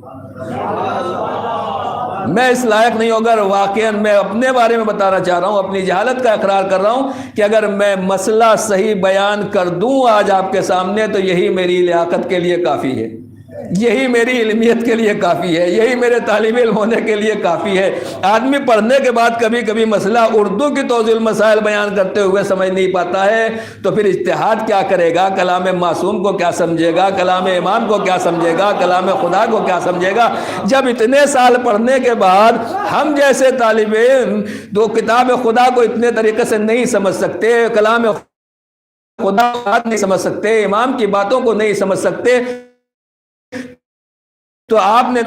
میں اس لائق نہیں ہوں۔ اگر واقعاً میں اپنے بارے میں بتانا چاہ رہا ہوں، اپنی جہالت کا اقرار کر رہا ہوں کہ اگر میں مسئلہ صحیح بیان کر دوں آج آپ کے سامنے تو یہی میری لیاقت کے لیے کافی ہے، یہی میری علمیت کے لیے کافی ہے، یہی میرے طالب علم ہونے کے لیے کافی ہے۔ آدمی پڑھنے کے بعد کبھی کبھی مسئلہ اردو کی توضیح المسائل بیان کرتے ہوئے سمجھ نہیں پاتا ہے تو پھر اجتہاد کیا کرے گا؟ کلام معصوم کو کیا سمجھے گا؟ کلام امام کو کیا سمجھے گا؟ کلام خدا کو کیا سمجھے گا؟ جب اتنے سال پڑھنے کے بعد ہم جیسے طالب علم تو کتاب خدا کو اتنے طریقے سے نہیں سمجھ سکتے، کلام خدا کو نہیں سمجھ سکتے، امام کی باتوں کو نہیں سمجھ سکتے، تو آپ نے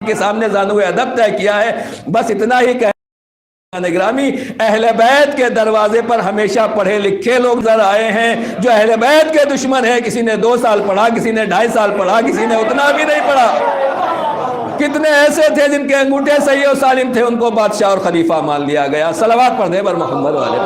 کے سامنے زانوئے ادب طے کیا ہے۔ بس اتنا ہی کہنا نگرامی، اہل بیت کے دروازے پر ہمیشہ پڑھے لکھے لوگ نظر آئے ہیں جو اہل بیت کے دشمن ہیں۔ کسی نے 2 سال پڑھا، کسی نے 2.5 سال پڑھا، کسی نے اتنا بھی نہیں پڑھا۔ کتنے ایسے تھے جن کے انگوٹھے صحیح و سالم تھے، ان کو بادشاہ اور خلیفہ مان لیا گیا۔ صلوات پڑھ دیں بر محمد والے۔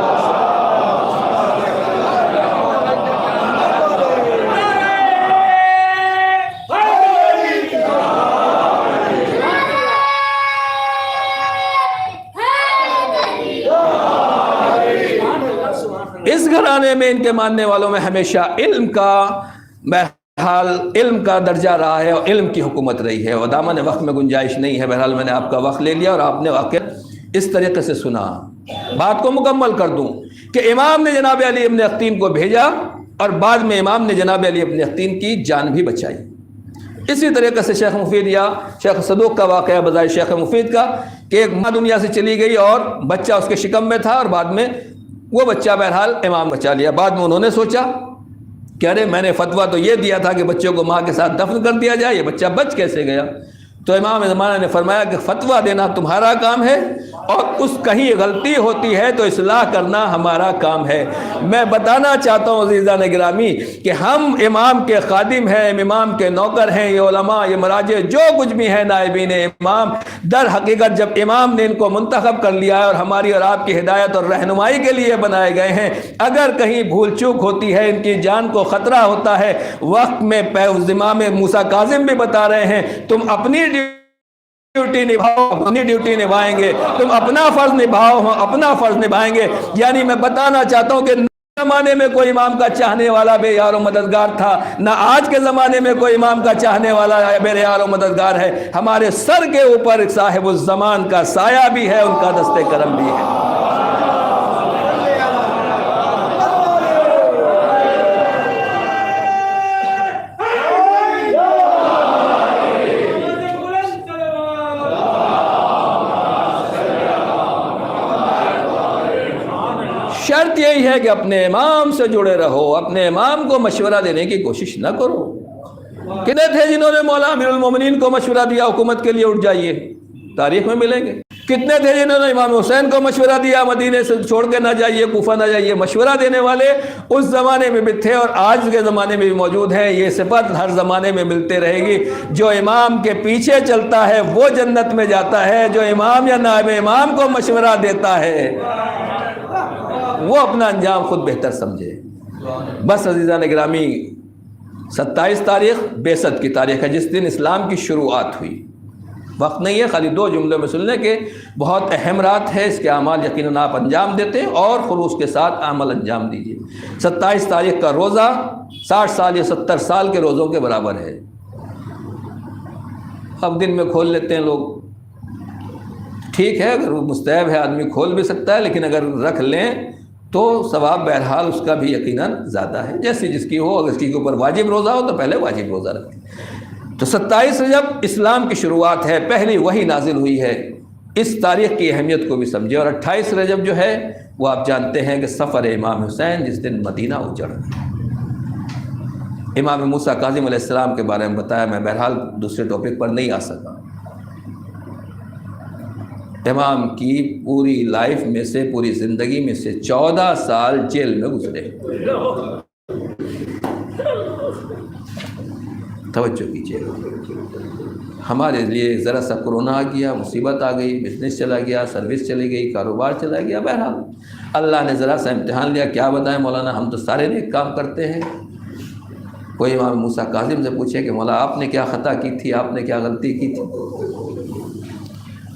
اس گھرانے میں ان کے ماننے والوں میں ہمیشہ علم کا بہرحال علم کا درجہ رہا ہے اور علم کی حکومت رہی ہے، اور دامن وقت میں گنجائش نہیں ہے۔ بہرحال میں نے آپ کا وقت لے لیا اور آپ نے واقعہ اس طریقے سے سنا۔ بات کو مکمل کر دوں کہ امام نے جناب علی ابن اختین کو بھیجا اور بعد میں امام نے جناب علی ابن اختین کی جان بھی بچائی۔ اسی طریقے سے شیخ مفید یا شیخ صدوق کا واقعہ بظاہر شیخ مفید کا کہ ایک ماں دنیا سے چلی گئی اور بچہ اس کے شکم میں تھا، اور بعد میں وہ بچہ بہرحال امام بچا لیا۔ بعد میں انہوں نے سوچا کہ ارے میں نے فتویٰ تو یہ دیا تھا کہ بچوں کو ماں کے ساتھ دفن کر دیا جائے، یہ بچہ بچ کیسے گیا؟ تو امام زمانہ نے فرمایا کہ فتویٰ دینا تمہارا کام ہے اور اس کہیں غلطی ہوتی ہے تو اصلاح کرنا ہمارا کام ہے۔ میں بتانا چاہتا ہوں عزیزان گرامی کہ ہم امام کے خادم ہیں، امام کے نوکر ہیں، یہ علماء، یہ مراجع جو کچھ بھی ہیں نائبین امام، در حقیقت جب امام نے ان کو منتخب کر لیا ہے اور ہماری اور آپ کی ہدایت اور رہنمائی کے لیے بنائے گئے ہیں، اگر کہیں بھول چوک ہوتی ہے، ان کی جان کو خطرہ ہوتا ہے، وقت میں امام موسیٰ کاظم بھی بتا رہے ہیں تم اپنی ڈیوٹی نبھاؤ، اپنی ڈیوٹی نبھائیں گے، تم اپنا فرض نبھاؤ، ہم اپنا فرض نبھائیں گے۔ یعنی میں بتانا چاہتا ہوں کہ زمانے میں کوئی امام کا چاہنے والا بے یار و مددگار تھا، نہ آج کے زمانے میں کوئی امام کا چاہنے والا بے یار و مددگار ہے۔ ہمارے سر کے اوپر صاحب الزمان کا سایہ بھی ہے، ان کا دست کرم بھی ہے۔ شرط یہی ہے کہ اپنے امام سے جڑے رہو، اپنے امام کو مشورہ دینے کی کوشش نہ کرو۔ کتنے تھے جنہوں نے مولا امیر المومنین کو مشورہ دیا حکومت کے لیے اٹھ جائیے؟ تاریخ میں ملیں گے. کتنے تھے جنہوں نے امام حسین کو مشورہ دیا مدینے سے چھوڑ کے نہ جائیے، کوفہ نہ جائیے؟ مشورہ دینے والے اس زمانے میں بھی تھے اور آج کے زمانے میں بھی موجود ہیں. یہ صفت ہر زمانے میں ملتے رہے گی. جو امام کے پیچھے چلتا ہے وہ جنت میں جاتا ہے، جو امام یا نائب امام کو مشورہ دیتا ہے وہ اپنا انجام خود بہتر سمجھے. بس عزیزان گرامی، 27 تاریخ بعثت کی تاریخ ہے، جس دن اسلام کی شروعات ہوئی. وقت نہیں ہے خالی 2 جملوں میں سن لیں کہ بہت اہم رات ہے، اس کے اعمال یقیناً آپ انجام دیتے ہیں اور خلوص کے ساتھ عمل انجام دیجیے. 27 تاریخ کا روزہ 60 سال یا 70 سال کے روزوں کے برابر ہے. اب دن میں کھول لیتے ہیں لوگ، ٹھیک ہے، اگر مستحب ہے آدمی کھول بھی سکتا ہے، لیکن اگر رکھ لیں تو ثواب بہرحال اس کا بھی یقیناً زیادہ ہے، جیسی جس کی ہو. اگر اس کے اوپر واجب روزہ ہو تو پہلے واجب روزہ رکھیں. تو 27 رجب اسلام کی شروعات ہے، پہلی وحی نازل ہوئی ہے. اس تاریخ کی اہمیت کو بھی سمجھے. اور 28 رجب جو ہے وہ آپ جانتے ہیں کہ سفر امام حسین، جس دن مدینہ اجڑ. امام موسیٰ کاظم علیہ السلام کے بارے میں بتایا، میں بہرحال دوسرے ٹاپک پر نہیں آ سکا. امام کی پوری لائف میں سے، پوری زندگی میں سے 14 سال جیل میں گزرے. توجہ کیجیے. ہمارے لیے ذرا سا کرونا آ گیا، مصیبت آ گئی، بزنس چلا گیا، سروس چلی گئی، کاروبار چلا گیا، بہرحال اللہ نے ذرا سا امتحان لیا. کیا بتائیں مولانا، ہم تو سارے نیک کام کرتے ہیں. کوئی امام موسیٰ کاظم سے پوچھے کہ مولا آپ نے کیا خطا کی تھی، آپ نے کیا غلطی کی تھی؟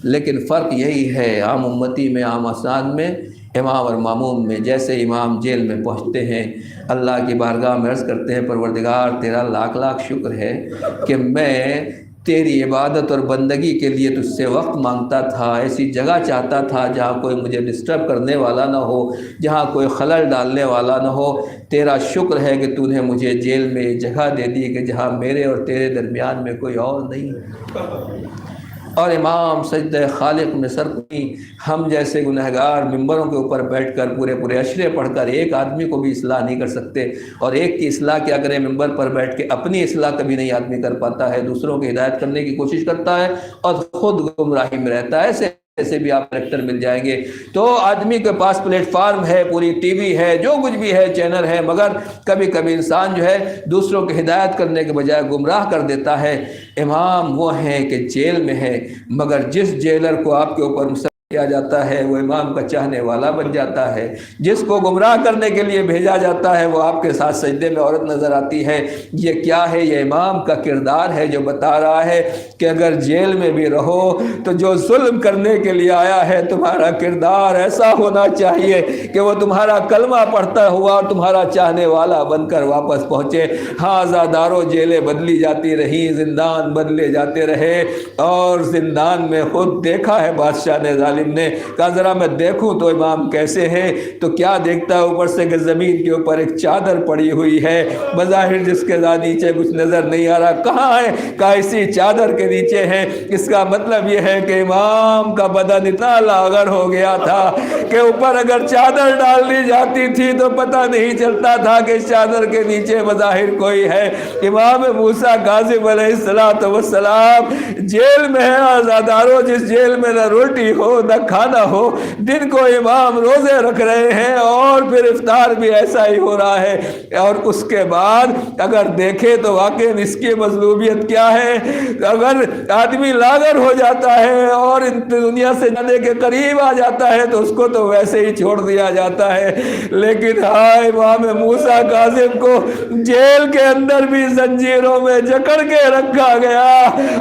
لیکن فرق یہی ہے عام امتی میں، عام افراد میں، امام اور ماموم میں. جیسے امام جیل میں پہنچتے ہیں، اللہ کی بارگاہ میں عرض کرتے ہیں پروردگار تیرا لاکھ لاکھ شکر ہے کہ میں تیری عبادت اور بندگی کے لیے تجھ سے وقت مانگتا تھا، ایسی جگہ چاہتا تھا جہاں کوئی مجھے ڈسٹرب کرنے والا نہ ہو، جہاں کوئی خلل ڈالنے والا نہ ہو. تیرا شکر ہے کہ تو نے مجھے جیل میں جگہ دے دی کہ جہاں میرے اور تیرے درمیان میں کوئی اور نہیں. اور امام سجدہ خالق میں سر کنی. ہم جیسے گنہگار ممبروں کے اوپر بیٹھ کر پورے اشرے پڑھ کر ایک آدمی کو بھی اصلاح نہیں کر سکتے، اور ایک کی اصلاح کیا کرے، ممبر پر بیٹھ کے اپنی اصلاح کبھی نہیں آدمی کر پاتا ہے. دوسروں کی ہدایت کرنے کی کوشش کرتا ہے اور خود گمراہی میں رہتا ہے. ایسے بھی آپ کریکٹر مل جائیں گے. تو آدمی کے پاس پلیٹ فارم ہے، پوری ٹی وی ہے، جو کچھ بھی ہے، چینل ہے، مگر کبھی کبھی انسان جو ہے دوسروں کی ہدایت کرنے کے بجائے گمراہ کر دیتا ہے. امام وہ ہیں کہ جیل میں ہے، مگر جس جیلر کو آپ کے اوپر کیا جاتا ہے وہ امام کا چاہنے والا بن جاتا ہے. جس کو گمراہ کرنے کے لیے بھیجا جاتا ہے وہ آپ کے ساتھ سجدے میں عورت نظر آتی ہے. یہ کیا ہے؟ یہ امام کا کردار ہے جو بتا رہا ہے کہ اگر جیل میں بھی رہو تو جو ظلم کرنے کے لیے آیا ہے تمہارا کردار ایسا ہونا چاہیے کہ وہ تمہارا کلمہ پڑھتا ہوا اور تمہارا چاہنے والا بن کر واپس پہنچے. ہاں آزاداروں جیلیں بدلی جاتی رہیں، زندان بدلے جاتے رہے، اور زندان میں خود دیکھا ہے بادشاہ نے ظالم نے کہا ذرا میں دیکھوں تو امام کیسے ہیں. تو کیا دیکھتا ہے اوپر سے کہ زمین کے اوپر ایک چادر پڑی ہوئی ہے، بظاہر جس کے نیچے کچھ نظر نہیں آ رہا. کہاں ہے؟ کہا اسی چادر کے نیچے ہے. اس کا مطلب یہ ہے کہ امام کا بدن اتنا لاغر ہو گیا تھا کہ اوپر اگر چادر ڈال دی جاتی تھی تو پتہ نہیں چلتا تھا کہ اس چادر کے نیچے بظاہر کوئی ہے. امام موسیٰ کاظم علیہ السلام جیل میں ہے. آزاداروں جس جیل میں نہ روٹی ہو نہ کھانا ہو، دن کو امام روزے رکھ رہے ہیں اور پھر افطار بھی ایسا ہی ہو رہا ہے. اور اس کے بعد اگر دیکھے تو واقعی اس کی مظلومیت کیا ہے. اگر آدمی لاغر ہو جاتا ہے اور دنیا سے جانے کے قریب آ جاتا ہے تو اس کو تو ویسے ہی چھوڑ دیا جاتا ہے. لیکن امام موسیٰ کاظم کو جیل کے اندر بھی زنجیروں میں جکڑ کے رکھا گیا،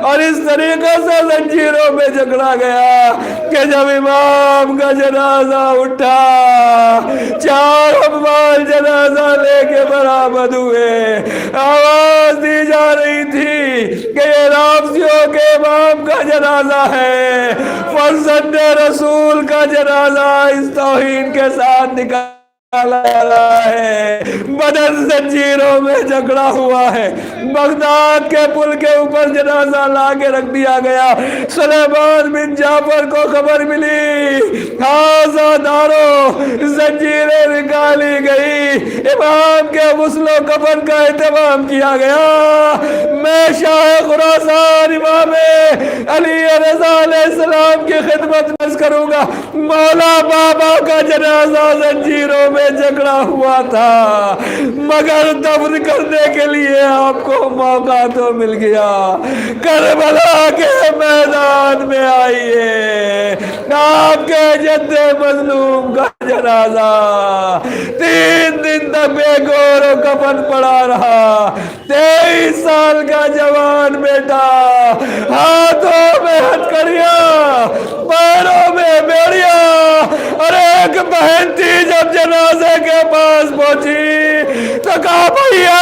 اور اس طریقے سے زنجیروں میں جکڑا گیا کہ جب امام کا جنازہ اٹھا 4 حمال جنازہ لے کے برآمد ہوئے. آواز دی جا رہی تھی کہ یہ رافضیوں کے امام کا جنازہ ہے، فرزند رسول کا جنازہ اس توہین کے ساتھ نکل ہے، بدن زنجیروں میں جکڑا ہوا ہے، بغداد کے پل کے اوپر جنازہ لا کے رکھ دیا گیا۔ سلیمان بن جعفر کو خبر ملی، ہاذا دارو، زنجیریں نکالی گئی، امام کے غسل و کفن کا اہتمام کیا گیا۔ میں شاہ خراسان امام علی رضا علیہ السلام کی خدمت میں عرض کروں گا، مولا بابا کا جنازہ زنجیروں میں جکڑا ہوا تھا، مگر دفن کرنے کے لیے آپ کو موقع تو مل گیا۔ کربلا کے میدان میں آئیے، آپ کے جد مظلوم کا جنازہ 3 دن تک بے گور و کفن پڑا رہا۔ 23 سال کا جوان بیٹا، ہاتھوں میں ہتھکڑیاں، پیروں میں بیڑیاں، اور ایک بہن تھی جب جنازے کے پاس پہنچی تو کہا بھیا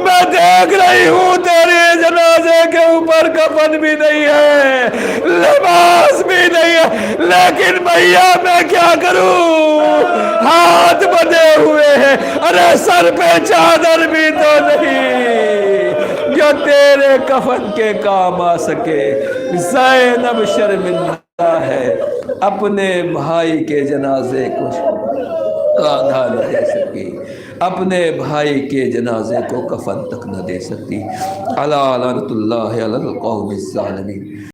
میں دیکھ رہی ہوں تیرے جنازے کے اوپر کفن بھی نہیں ہے، لباس بھی نہیں ہے، لیکن بھیا میں کیا کروں، ہاتھ بندھے ہوئے ہیں، ارے سر پہ چادر بھی تو نہیں جو تیرے کفن کے کام آ سکے۔ زینب شرمندہ ہے، اپنے بھائی کے جنازے کو کاندھا نہ دے سکی، اپنے بھائی کے جنازے کو کفن تک نہ دے سکتی۔ الا لعنت اللہ علی القوم الظالمین۔